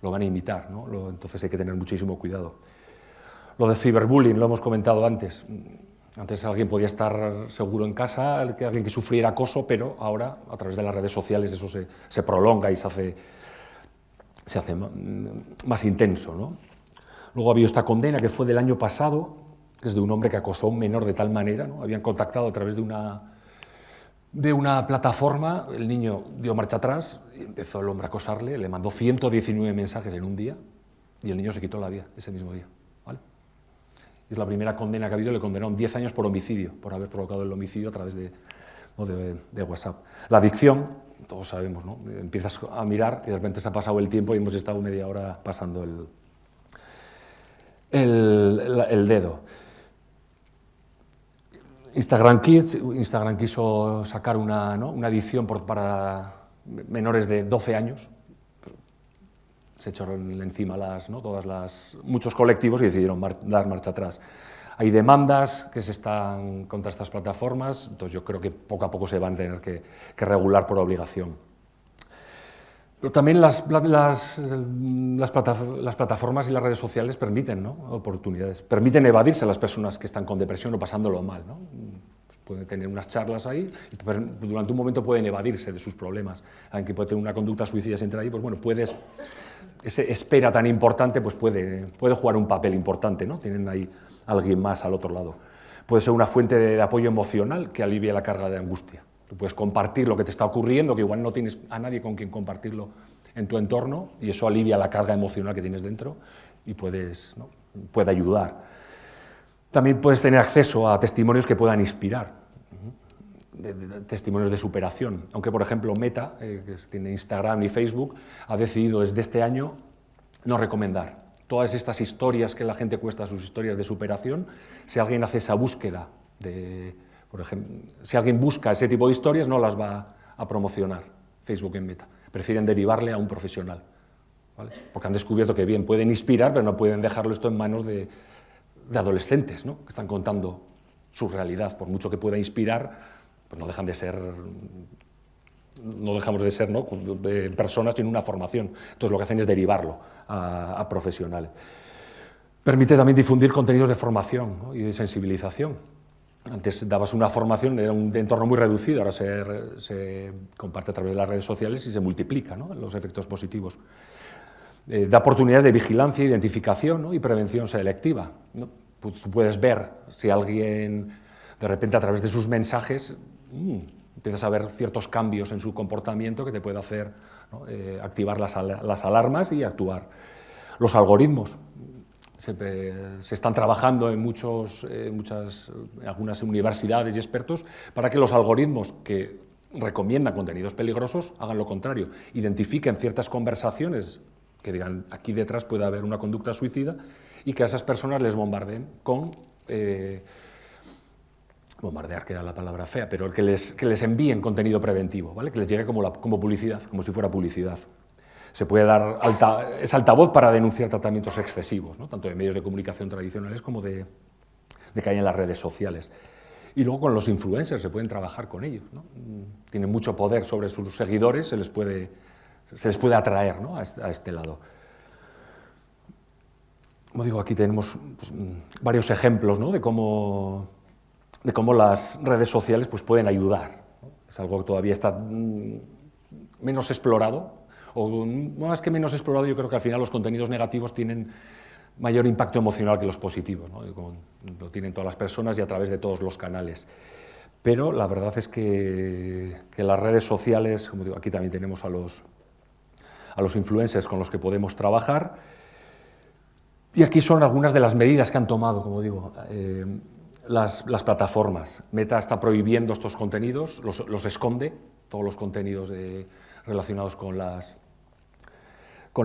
lo van a imitar, ¿no? Entonces hay que tener muchísimo cuidado. Lo de ciberbullying lo hemos comentado antes. Antes alguien podía estar seguro en casa, alguien que sufriera acoso, pero ahora a través de las redes sociales eso se prolonga y se hace más intenso, ¿no? Luego ha habido esta condena que fue del año pasado, que es de un hombre que acosó a un menor de tal manera, ¿no? Habían contactado a través de una plataforma, el niño dio marcha atrás y empezó el hombre a acosarle, le mandó 119 mensajes en un día y el niño se quitó la vida ese mismo día, ¿vale? Es la primera condena que ha habido, le condenaron 10 años por homicidio, por haber provocado el homicidio a través de WhatsApp. La adicción, todos sabemos, ¿no? Empiezas a mirar y de repente se ha pasado el tiempo y hemos estado media hora pasando el dedo. Instagram quiso sacar una edición para menores de 12 años. Se echaron encima muchos colectivos y decidieron dar marcha atrás. Hay demandas que se están contra estas plataformas, entonces yo creo que poco a poco se van a tener que regular por obligación. Pero también las plataformas y las redes sociales permiten, ¿no?, oportunidades, permiten evadirse a las personas que están con depresión o pasándolo mal, ¿no? Pues pueden tener unas charlas ahí y durante un momento pueden evadirse de sus problemas. Alguien que puede tener una conducta suicida sin entrar ahí, pues bueno, ese espera tan importante pues puede jugar un papel importante, ¿no? Tienen ahí alguien más al otro lado. Puede ser una fuente de apoyo emocional que alivie la carga de angustia. Tú puedes compartir lo que te está ocurriendo, que igual no tienes a nadie con quien compartirlo en tu entorno, y eso alivia la carga emocional que tienes dentro y puede ayudar. También puedes tener acceso a testimonios que puedan inspirar. testimonios de superación. Aunque, por ejemplo, Meta, que tiene Instagram y Facebook, ha decidido desde este año no recomendar todas estas historias que la gente cuesta, sus historias de superación. Si alguien hace esa búsqueda, por ejemplo, si alguien busca ese tipo de historias, no las va a promocionar Facebook en Meta. Prefieren derivarle a un profesional, ¿vale? Porque han descubierto que bien, pueden inspirar, pero no pueden dejarlo esto en manos de adolescentes, ¿no? Que están contando su realidad. Por mucho que pueda inspirar, pues no dejamos de ser, ¿no? Personas sin una formación. Entonces lo que hacen es derivarlo a profesionales. Permite también difundir contenidos de formación, ¿no? Y de sensibilización. Antes dabas una formación, era un entorno muy reducido, ahora se comparte a través de las redes sociales y se multiplica, ¿no? Los efectos positivos. Da oportunidades de vigilancia, identificación, ¿no? Y prevención selectiva, ¿no? Tú puedes ver si alguien, de repente, a través de sus mensajes, empiezas a ver ciertos cambios en su comportamiento que te puede hacer, ¿no? Activar las alarmas y actuar. Los algoritmos. Se están trabajando en algunas universidades y expertos para que los algoritmos que recomiendan contenidos peligrosos hagan lo contrario, identifiquen ciertas conversaciones que digan aquí detrás puede haber una conducta suicida y que a esas personas les bombardeen con... bombardear, que era la palabra fea, pero que les envíen contenido preventivo, ¿vale? Que les llegue como publicidad, como si fuera publicidad. Se puede dar es altavoz para denunciar tratamientos excesivos, ¿no? Tanto de medios de comunicación tradicionales como de que hay en las redes sociales. Y luego con los influencers se pueden trabajar con ellos, ¿no? Tienen mucho poder sobre sus seguidores, se les puede atraer, ¿no? a este lado. Como digo, aquí tenemos pues, varios ejemplos, ¿no? de cómo las redes sociales pues, pueden ayudar, ¿no? Es algo que todavía está menos explorado. O más que menos explorado, yo creo que al final los contenidos negativos tienen mayor impacto emocional que los positivos, ¿no? Lo tienen todas las personas y a través de todos los canales. Pero la verdad es que las redes sociales, como digo, aquí también tenemos a los influencers con los que podemos trabajar. Y aquí son algunas de las medidas que han tomado, como digo, las plataformas. Meta está prohibiendo estos contenidos, los esconde, todos los contenidos relacionados con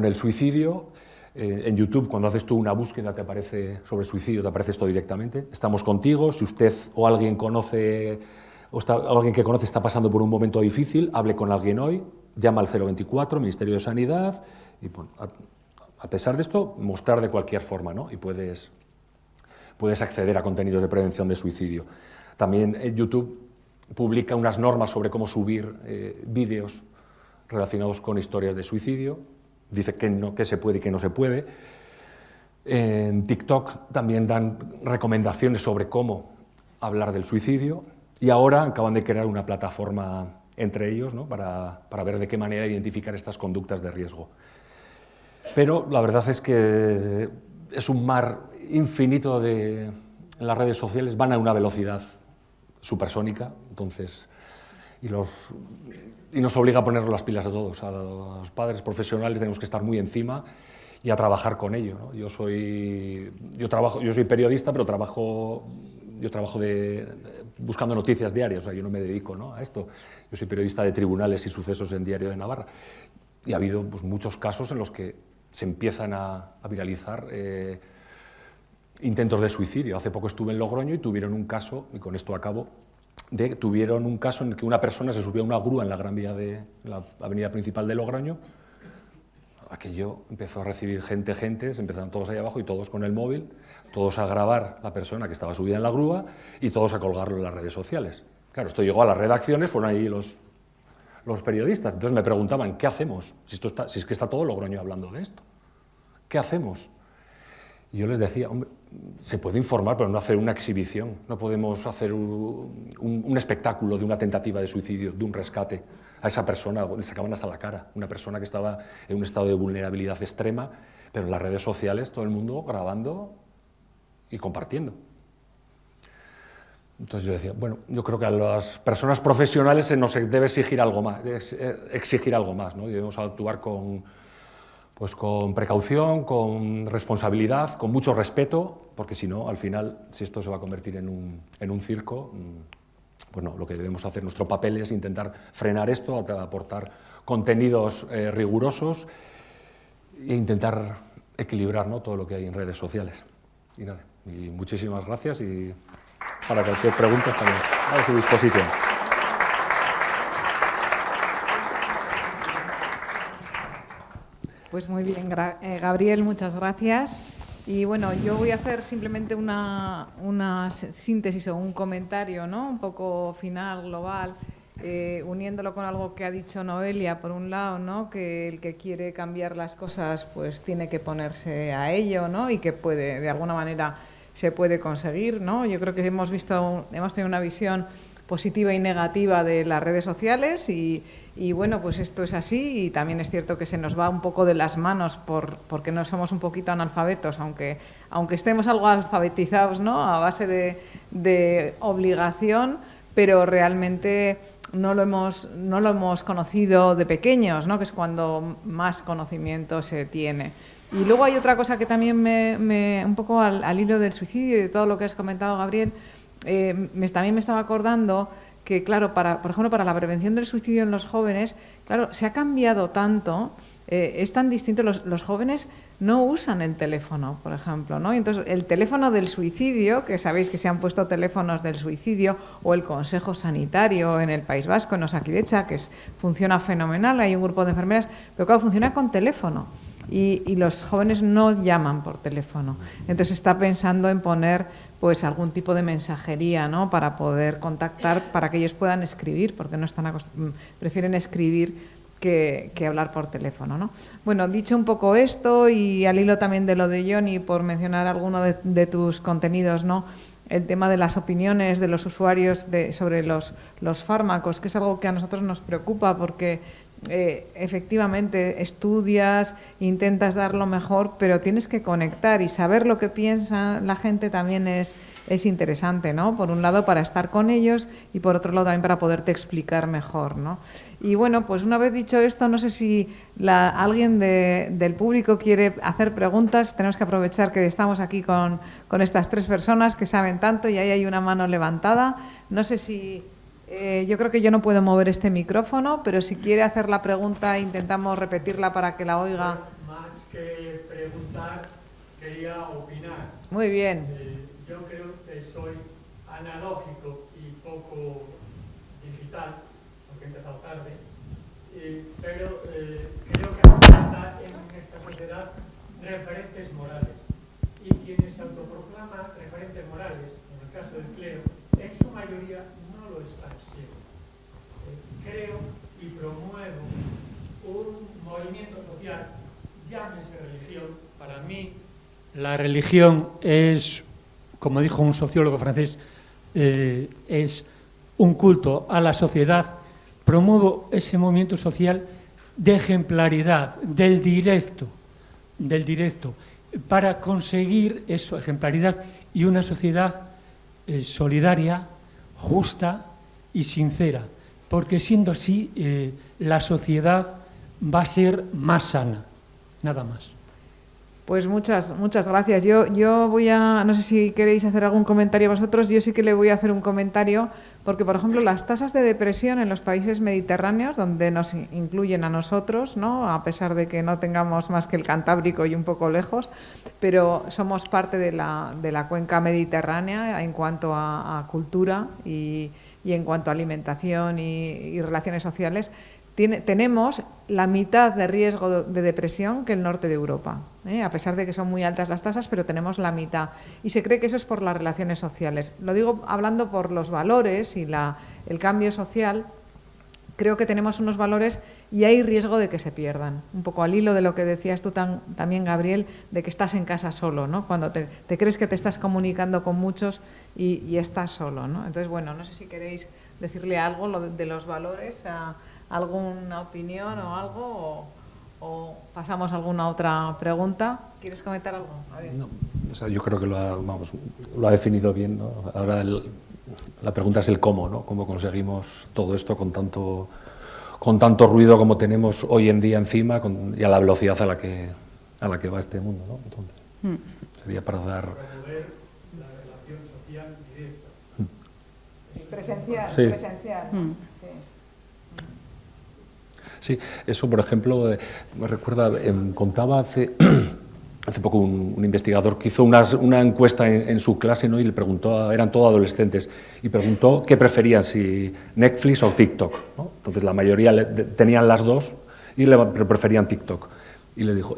el suicidio. En YouTube, cuando haces tú una búsqueda te aparece sobre suicidio, te aparece esto directamente. Estamos contigo, si usted o alguien conoce alguien que conoce está pasando por un momento difícil, hable con alguien hoy, llama al 024, Ministerio de Sanidad, y bueno, a pesar de esto, mostrar de cualquier forma, ¿no? Y puedes acceder a contenidos de prevención de suicidio. También YouTube publica unas normas sobre cómo subir vídeos relacionados con historias de suicidio, dice que se puede y que no se puede. En TikTok también dan recomendaciones sobre cómo hablar del suicidio y ahora acaban de crear una plataforma entre ellos, ¿no? para ver de qué manera identificar estas conductas de riesgo. Pero la verdad es que es un mar infinito en las redes sociales, van a una velocidad supersónica, entonces, y nos obliga a poner las pilas a todos. A los padres profesionales tenemos que estar muy encima y a trabajar con ello, ¿no? Yo soy periodista, pero trabajo buscando noticias diarias, o sea, yo no me dedico, ¿no? a esto. Yo soy periodista de tribunales y sucesos en Diario de Navarra. Y ha habido pues, muchos casos en los que se empiezan a viralizar intentos de suicidio. Hace poco estuve en Logroño y tuvieron un caso, y con esto acabo, tuvieron un caso en el que una persona se subió a una grúa en la Gran Vía de la avenida principal de Logroño. Aquello empezó a recibir gente, se empezaron todos ahí abajo y todos con el móvil, todos a grabar la persona que estaba subida en la grúa y todos a colgarlo en las redes sociales. Claro, esto llegó a las redacciones, fueron ahí los periodistas, entonces me preguntaban, ¿qué hacemos? Si es que está todo Logroño hablando de esto, ¿qué hacemos? Y yo les decía, hombre, se puede informar, pero no hacer una exhibición, no podemos hacer un espectáculo de una tentativa de suicidio, de un rescate. A esa persona le sacaban hasta la cara, una persona que estaba en un estado de vulnerabilidad extrema, pero en las redes sociales todo el mundo grabando y compartiendo. Entonces yo decía, bueno, yo creo que a las personas profesionales se nos debe exigir algo más, ¿no? Y debemos actuar con precaución, con responsabilidad, con mucho respeto, porque si no, al final, si esto se va a convertir en un circo, bueno, lo que debemos hacer, nuestro papel es intentar frenar esto, aportar contenidos rigurosos e intentar equilibrar, ¿no?, todo lo que hay en redes sociales. Y nada, y muchísimas gracias, y para cualquier pregunta estamos a su disposición. Pues muy bien, Gabriel, muchas gracias. Y bueno, yo voy a hacer simplemente una síntesis o un comentario, ¿no?, un poco final, global, uniéndolo con algo que ha dicho Noelia, por un lado, ¿no?, que el que quiere cambiar las cosas pues tiene que ponerse a ello, ¿no?, y que puede, de alguna manera se puede conseguir, ¿no? Yo creo que hemos tenido una visión positiva y negativa de las redes sociales y bueno, pues esto es así, y también es cierto que se nos va un poco de las manos porque no somos un poquito analfabetos, aunque estemos algo alfabetizados, ¿no?, a base de obligación, pero realmente no lo hemos conocido de pequeños, ¿no?, que es cuando más conocimiento se tiene. Y luego hay otra cosa que también un poco al hilo del suicidio y de todo lo que has comentado, Gabriel, también me estaba acordando que, claro, por ejemplo, para la prevención del suicidio en los jóvenes, claro, se ha cambiado tanto, es tan distinto, los jóvenes no usan el teléfono, por ejemplo, ¿no? Y entonces, el teléfono del suicidio, que sabéis que se han puesto teléfonos del suicidio, o el Consejo Sanitario en el País Vasco, en Osakidecha, que funciona fenomenal, hay un grupo de enfermeras, pero claro, funciona con teléfono. Y los jóvenes no llaman por teléfono. Entonces está pensando en poner pues algún tipo de mensajería, ¿no?, para poder contactar, para que ellos puedan escribir, porque no están prefieren escribir que hablar por teléfono, ¿no? Bueno, dicho un poco esto, y al hilo también de lo de Johnny, por mencionar alguno de tus contenidos, ¿no?, el tema de las opiniones de los usuarios sobre los fármacos, que es algo que a nosotros nos preocupa porque efectivamente estudias, intentas dar lo mejor, pero tienes que conectar y saber lo que piensa la gente también es interesante, ¿no? Por un lado para estar con ellos y por otro lado también para poderte explicar mejor, ¿no? Y bueno, pues una vez dicho esto, no sé si alguien del público quiere hacer preguntas. Tenemos que aprovechar que estamos aquí con estas tres personas que saben tanto y ahí hay una mano levantada. No sé si... yo creo que yo no puedo mover este micrófono, pero si quiere hacer la pregunta intentamos repetirla para que la oiga. Más que preguntar, quería opinar. Muy bien. Yo creo que soy analógico y poco digital, aunque he empezado tarde, pero creo que hace falta en esta sociedad referentes morales. Y quienes se autoproclaman referentes morales, en el caso del clero, en su mayoría no lo están siendo. Creo y promuevo un movimiento social, llámese religión. Para mí, la religión es, como dijo un sociólogo francés, es un culto a la sociedad. Promuevo ese movimiento social de ejemplaridad, del directo, para conseguir eso, ejemplaridad y una sociedad solidaria, justa y sincera, porque siendo así la sociedad va a ser más sana, nada más. Pues muchas gracias. Yo voy a, no sé si queréis hacer algún comentario vosotros, yo sí que le voy a hacer un comentario, porque por ejemplo las tasas de depresión en los países mediterráneos, donde nos incluyen a nosotros, ¿no?, a pesar de que no tengamos más que el Cantábrico y un poco lejos, pero somos parte de la cuenca mediterránea en cuanto a cultura y en cuanto a alimentación y relaciones sociales. Tenemos la mitad de riesgo de depresión que el norte de Europa, a pesar de que son muy altas las tasas, pero tenemos la mitad. Y se cree que eso es por las relaciones sociales. Lo digo hablando por los valores y el cambio social. Creo que tenemos unos valores y hay riesgo de que se pierdan. Un poco al hilo de lo que decías tú también, Gabriel, de que estás en casa solo, ¿no? Cuando te crees que te estás comunicando con muchos y estás solo, ¿no? Entonces, bueno, no sé si queréis decirle algo de los valores, alguna opinión o algo, o pasamos a alguna otra pregunta. ¿Quieres comentar algo? No, o sea, yo creo que lo ha definido bien, ¿no? Ahora la pregunta es el cómo, ¿no? Cómo conseguimos todo esto con tanto ruido como tenemos hoy en día encima y a la velocidad a la que va este mundo, ¿no? Entonces, sería para dar... Promover la relación social directa. Presencial, Sí. presencial. Sí. Sí, eso, por ejemplo, me recuerda, contaba hace poco un investigador que hizo una encuesta en su clase, ¿no? Y le preguntó, eran todos adolescentes, y preguntó qué preferían, si Netflix o TikTok, ¿no? Entonces la mayoría tenían las dos y preferían TikTok. Y le dijo,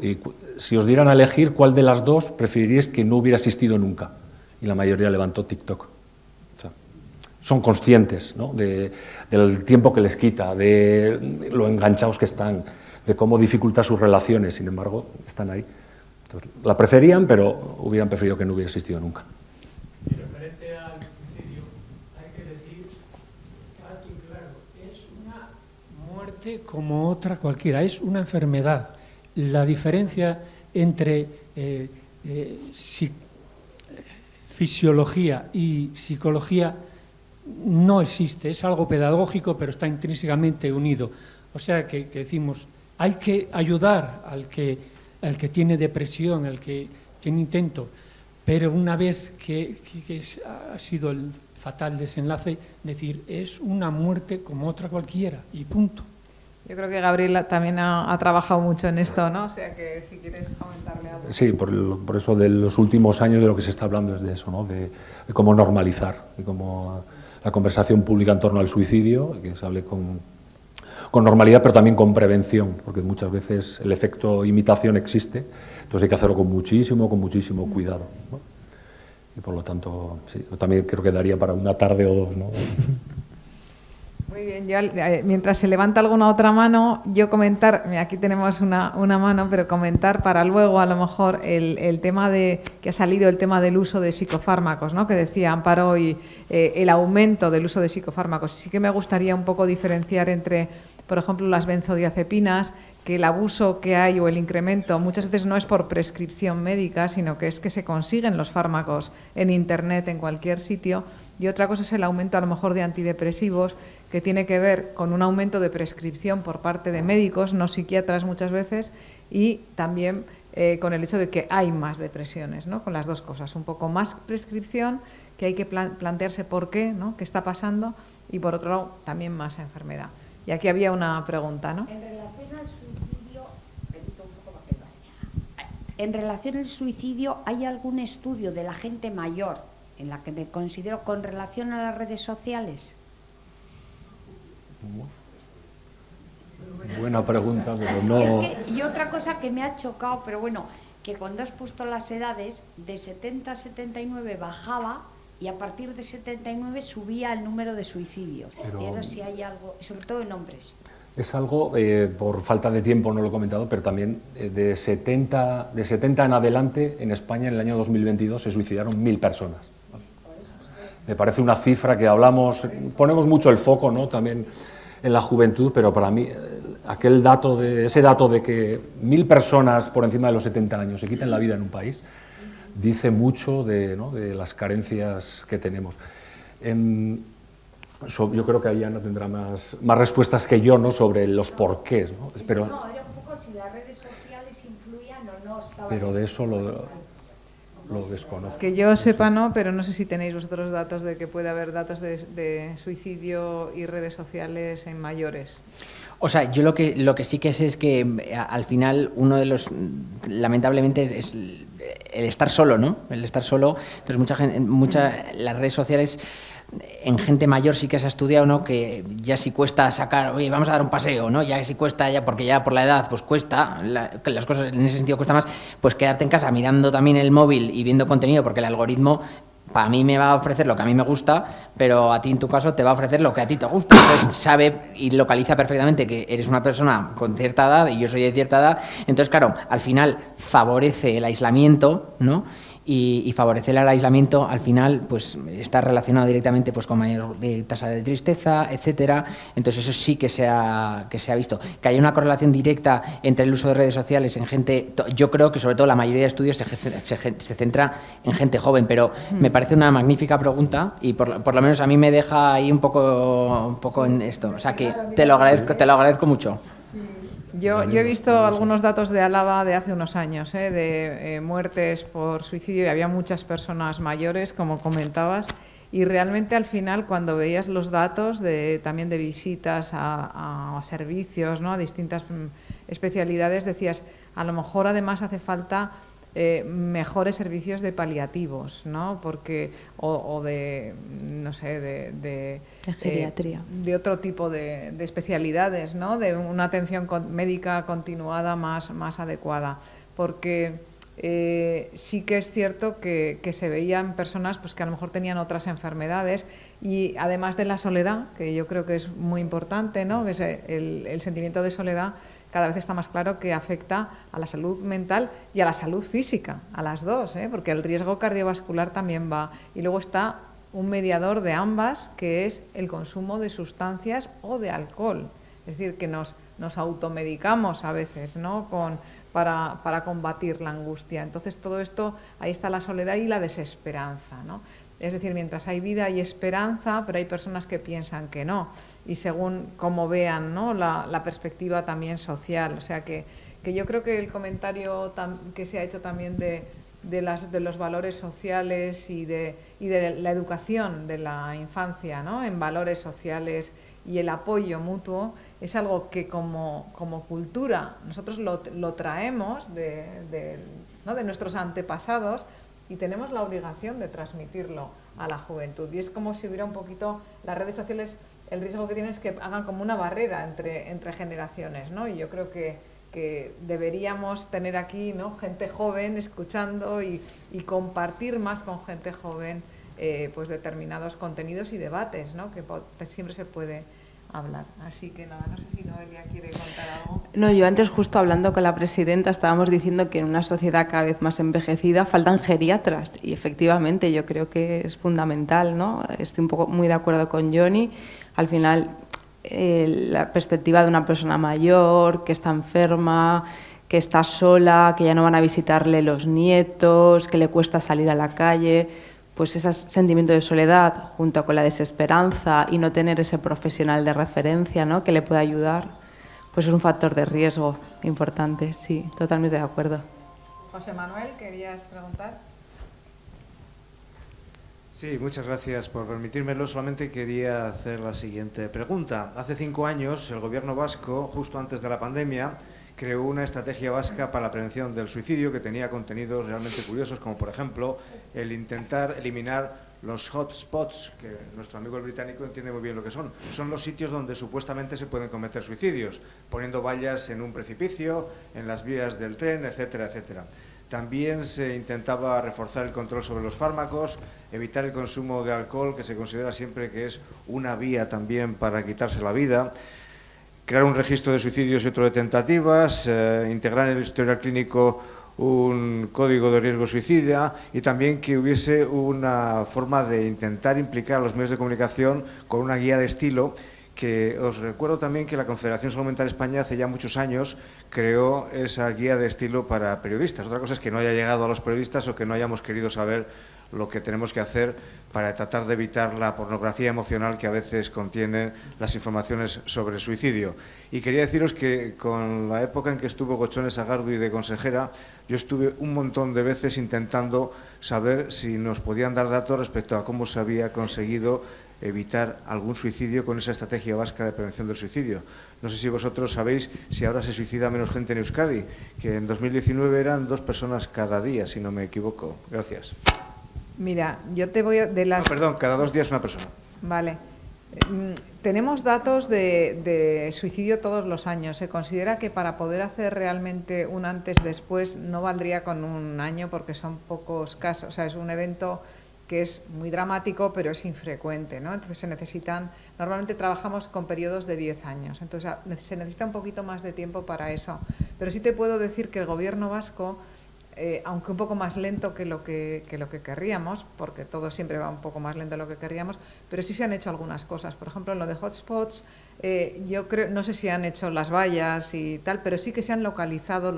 si os dieran a elegir, ¿cuál de las dos preferiríais que no hubiera existido nunca? Y la mayoría levantó TikTok. O sea, son conscientes, ¿no? del tiempo que les quita, de lo enganchados que están, de cómo dificulta sus relaciones, sin embargo, están ahí. Entonces, la preferían, pero hubieran preferido que no hubiera existido nunca. Y referente al suicidio, hay que decir, alto y claro, es una muerte como otra cualquiera, es una enfermedad. La diferencia entre fisiología y psicología no existe, es algo pedagógico, pero está intrínsecamente unido. O sea que decimos, hay que ayudar al que tiene depresión, al que tiene intento, pero una vez que ha sido el fatal desenlace, decir, es una muerte como otra cualquiera, y punto. Yo creo que Gabriel también ha trabajado mucho en esto, ¿no? O sea que si quieres comentarle algo. Sí, por eso de los últimos años de lo que se está hablando es de eso, ¿no? De cómo normalizar, de cómo la conversación pública en torno al suicidio, que se hable con normalidad, pero también con prevención, porque muchas veces el efecto imitación existe, entonces hay que hacerlo con muchísimo cuidado, ¿no? Y por lo tanto, sí, yo también creo que daría para una tarde o dos, ¿no? Muy bien, yo, mientras se levanta alguna otra mano, yo comentar, aquí tenemos una mano, pero comentar para luego a lo mejor el tema que ha salido el tema del uso de psicofármacos, ¿no? Que decía Amparo, y el aumento del uso de psicofármacos. Sí que me gustaría un poco diferenciar entre, por ejemplo, las benzodiazepinas, que el abuso que hay o el incremento muchas veces no es por prescripción médica, sino que es que se consiguen los fármacos en Internet, en cualquier sitio, y otra cosa es el aumento a lo mejor de antidepresivos, que tiene que ver con un aumento de prescripción por parte de médicos, no psiquiatras muchas veces, y también con el hecho de que hay más depresiones, ¿no? Con las dos cosas, un poco más prescripción, que hay que plantearse por qué, ¿no? ¿Qué está pasando? Y por otro lado, también más enfermedad. Y aquí había una pregunta, ¿no? En relación al suicidio, ¿hay algún estudio de la gente mayor, en la que me considero, con relación a las redes sociales? Buena pregunta, pero no... Y otra cosa que me ha chocado, pero bueno, que cuando has puesto las edades, de 70 a 79 bajaba y a partir de 79 subía el número de suicidios. Pero... Y ahora sí hay algo, sobre todo en hombres. Es algo, por falta de tiempo no lo he comentado, pero también de 70 en adelante, en España en el año 2022 se suicidaron 1000 personas. Me parece una cifra que hablamos, ponemos mucho el foco, ¿no? También en la juventud, pero para mí ese dato de que 1000 personas por encima de los 70 años se quiten la vida en un país, dice mucho de las carencias que tenemos. Yo creo que ahí Ana tendrá más respuestas que yo, ¿no? Sobre los porqués, ¿no? Pero, no, era un poco si las redes sociales influían o no. Pero de eso lo desconozco. Que yo sepa no, pero no sé si tenéis vosotros datos de que puede haber datos de suicidio y redes sociales en mayores. O sea, yo lo que sí que sé es que al final uno de los, lamentablemente, es el estar solo, ¿no? El estar solo. Entonces las redes sociales en gente mayor sí que se ha estudiado, ¿no? Que ya si cuesta sacar, oye, vamos a dar un paseo, ¿no? Ya si cuesta, ya porque ya por la edad, pues cuesta, que las cosas en ese sentido cuesta más, pues quedarte en casa mirando también el móvil y viendo contenido, porque el algoritmo para mí me va a ofrecer lo que a mí me gusta, pero a ti en tu caso te va a ofrecer lo que a ti te gusta. Entonces sabe y localiza perfectamente que eres una persona con cierta edad y yo soy de cierta edad. Entonces, claro, al final favorece el aislamiento, ¿no? Y favorecer el aislamiento al final pues está relacionado directamente pues con mayor tasa de tristeza, etcétera. Entonces eso sí que se ha visto. Que hay una correlación directa entre el uso de redes sociales en gente, yo creo que sobre todo la mayoría de estudios se centra en gente joven, pero me parece una magnífica pregunta y por lo menos a mí me deja ahí un poco en esto. O sea que te lo agradezco mucho. Yo he visto algunos datos de Álava de hace unos años, de muertes por suicidio, y había muchas personas mayores, como comentabas, Y realmente al final, cuando veías los datos también de visitas a servicios, ¿no? A distintas especialidades, decías, a lo mejor además hace falta mejores servicios de paliativos, ¿no? Porque, o de, no sé, de geriatría. De otro tipo de especialidades, ¿no? De una atención médica continuada más adecuada. Porque sí que es cierto que se veían personas pues, que a lo mejor tenían otras enfermedades y además de la soledad, que yo creo que es muy importante, ¿no? Que es el sentimiento de soledad cada vez está más claro que afecta a la salud mental y a la salud física, a las dos, porque el riesgo cardiovascular también va. Y luego está un mediador de ambas, que es el consumo de sustancias o de alcohol. Es decir, que nos automedicamos a veces, ¿no? Para combatir la angustia. Entonces, todo esto, ahí está la soledad y la desesperanza, ¿no? Es decir, mientras hay vida hay esperanza, pero hay personas que piensan que no, y según cómo vean, ¿no? la perspectiva también social. O sea que yo creo que el comentario que se ha hecho también de los valores sociales y de la educación de la infancia, ¿no? En valores sociales y el apoyo mutuo, es algo que como cultura nosotros lo traemos ¿no? de nuestros antepasados, y tenemos la obligación de transmitirlo a la juventud. Y es como si hubiera un poquito, las redes sociales, el riesgo que tienen es que hagan como una barrera entre generaciones, ¿no? Y yo creo que deberíamos tener aquí, ¿no? Gente joven escuchando y compartir más con gente joven pues determinados contenidos y debates, ¿no? Que siempre se puede hablar. Así que nada, no sé si Noelia quiere contar algo. No, yo antes, justo hablando con la presidenta, estábamos diciendo que en una sociedad cada vez más envejecida faltan geriatras, y efectivamente yo creo que es fundamental, ¿no? Estoy muy de acuerdo con Johnny. Al final, la perspectiva de una persona mayor que está enferma, que está sola, que ya no van a visitarle los nietos, que le cuesta salir a la calle, pues ese sentimiento de soledad junto con la desesperanza y no tener ese profesional de referencia, ¿no? Que le pueda ayudar, pues es un factor de riesgo importante. Sí, totalmente de acuerdo. José Manuel, ¿querías preguntar? Sí, muchas gracias por permitírmelo. Solamente quería hacer la siguiente pregunta. Hace 5 años, el Gobierno vasco, justo antes de la pandemia, creó una estrategia vasca para la prevención del suicidio que tenía contenidos realmente curiosos, como por ejemplo el intentar eliminar los hotspots, que nuestro amigo el británico entiende muy bien lo que son. Son los sitios donde supuestamente se pueden cometer suicidios, poniendo vallas en un precipicio, en las vías del tren, etcétera, etcétera. También se intentaba reforzar el control sobre los fármacos, evitar el consumo de alcohol, que se considera siempre que es una vía también para quitarse la vida, crear un registro de suicidios y otro de tentativas, integrar en el historial clínico un código de riesgo suicida y también que hubiese una forma de intentar implicar a los medios de comunicación con una guía de estilo, que os recuerdo también que la Confederación Salud Mental España hace ya muchos años creó esa guía de estilo para periodistas. Otra cosa es que no haya llegado a los periodistas o que no hayamos querido saber lo que tenemos que hacer para tratar de evitar la pornografía emocional que a veces contiene las informaciones sobre el suicidio. Y quería deciros que con la época en que estuvo Gochones Sagardui de consejera, yo estuve un montón de veces intentando saber si nos podían dar datos respecto a cómo se había conseguido evitar algún suicidio con esa estrategia vasca de prevención del suicidio. No sé si vosotros sabéis si ahora se suicida menos gente en Euskadi, que en 2019 eran 2 personas cada día, si no me equivoco. Gracias. Mira, yo te voy a... No, perdón, cada 2 días una persona. Vale. Tenemos datos de suicidio todos los años. Se considera que para poder hacer realmente un antes-después no valdría con un año porque son pocos casos. O sea, es un evento que es muy dramático, pero es infrecuente, ¿no? Entonces se necesitan... Normalmente trabajamos con periodos de 10 años. Entonces se necesita un poquito más de tiempo para eso. Pero sí te puedo decir que el Gobierno vasco... aunque un poco más lento que lo que querríamos, porque todo siempre va un poco más lento de lo que querríamos, pero sí se han hecho algunas cosas. Por ejemplo, en lo de hotspots, yo creo, no sé si han hecho las vallas y tal, pero sí que se han localizado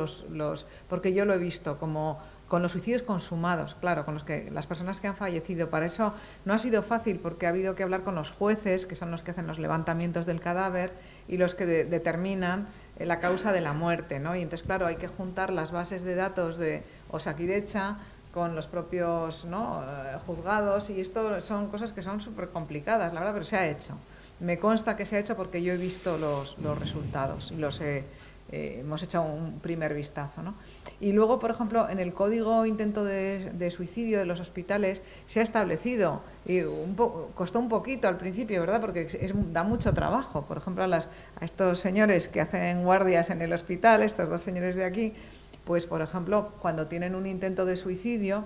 porque yo lo he visto como con los suicidios consumados, claro, con las personas que han fallecido. Para eso no ha sido fácil, porque ha habido que hablar con los jueces, que son los que hacen los levantamientos del cadáver y los que determinan la causa de la muerte, ¿no? Y entonces, claro, hay que juntar las bases de datos de Osakidetza con los propios, ¿no?, juzgados, y esto son cosas que son súper complicadas, la verdad, pero se ha hecho. Me consta que se ha hecho porque yo he visto los resultados y hemos hecho un primer vistazo, ¿no? Y luego, por ejemplo, en el código intento de suicidio de los hospitales se ha establecido, y costó un poquito al principio, ¿verdad?, porque da mucho trabajo. Por ejemplo, a estos señores que hacen guardias en el hospital, estos dos señores de aquí, pues, por ejemplo, cuando tienen un intento de suicidio,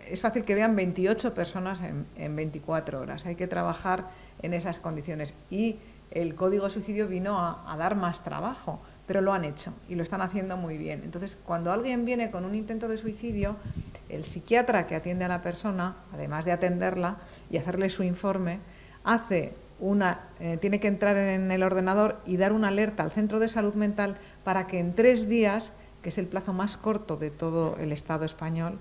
es fácil que vean 28 personas en 24 horas. Hay que trabajar en esas condiciones. Y el código de suicidio vino a dar más trabajo, pero lo han hecho y lo están haciendo muy bien. Entonces, cuando alguien viene con un intento de suicidio, el psiquiatra que atiende a la persona, además de atenderla y hacerle su informe, tiene que entrar en el ordenador y dar una alerta al centro de salud mental para que en 3 días, que es el plazo más corto de todo el Estado español,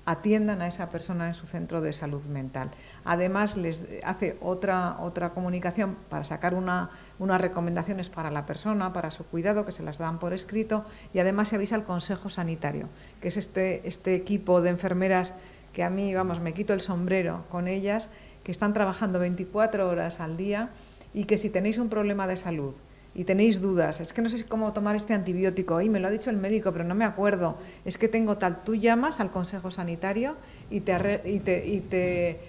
atiendan a esa persona en su centro de salud mental. Además, les hace otra comunicación para sacar unas recomendaciones para la persona, para su cuidado, que se las dan por escrito, y además se avisa al Consejo Sanitario, que es este equipo de enfermeras que a mí, vamos, me quito el sombrero con ellas, que están trabajando 24 horas al día, y que si tenéis un problema de salud y tenéis dudas, es que no sé cómo tomar este antibiótico, me lo ha dicho el médico, pero no me acuerdo, es que tengo tal, tú llamas al Consejo Sanitario y te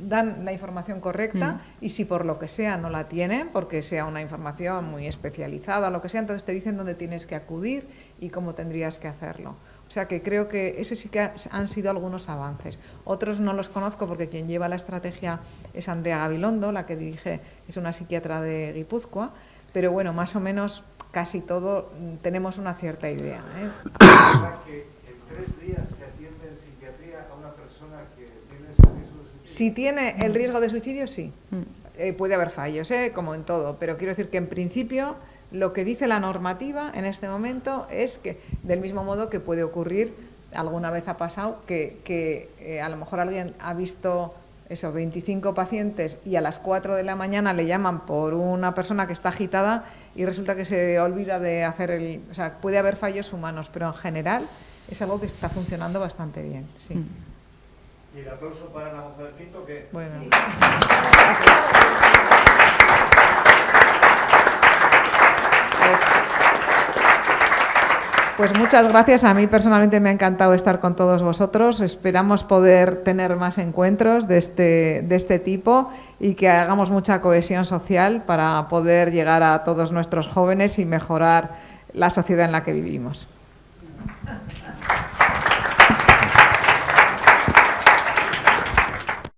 dan la información correcta, y si por lo que sea no la tienen, porque sea una información muy especializada, lo que sea, entonces te dicen dónde tienes que acudir y cómo tendrías que hacerlo. O sea que creo que eso sí que han sido algunos avances. Otros no los conozco porque quien lleva la estrategia es Andrea Gabilondo, la que dirige, es una psiquiatra de Guipúzcoa, pero bueno, más o menos casi todo tenemos una cierta idea, ¿Verdad que en 3 días se atiende en psiquiatría a una persona que tiene ese riesgo de suicidio? Si tiene el riesgo de suicidio, sí. Puede haber fallos, como en todo, pero quiero decir que en principio lo que dice la normativa en este momento es que, del mismo modo que puede ocurrir, alguna vez ha pasado, que a lo mejor alguien ha visto 25 pacientes y a las 4 de la mañana le llaman por una persona que está agitada y resulta que se olvida de hacer o sea, puede haber fallos humanos, pero en general es algo que está funcionando bastante bien, sí. Y el aplauso para Ana González Pinto, que... Bueno. Sí. Pues muchas gracias. A mí personalmente me ha encantado estar con todos vosotros. Esperamos poder tener más encuentros de este tipo y que hagamos mucha cohesión social para poder llegar a todos nuestros jóvenes y mejorar la sociedad en la que vivimos.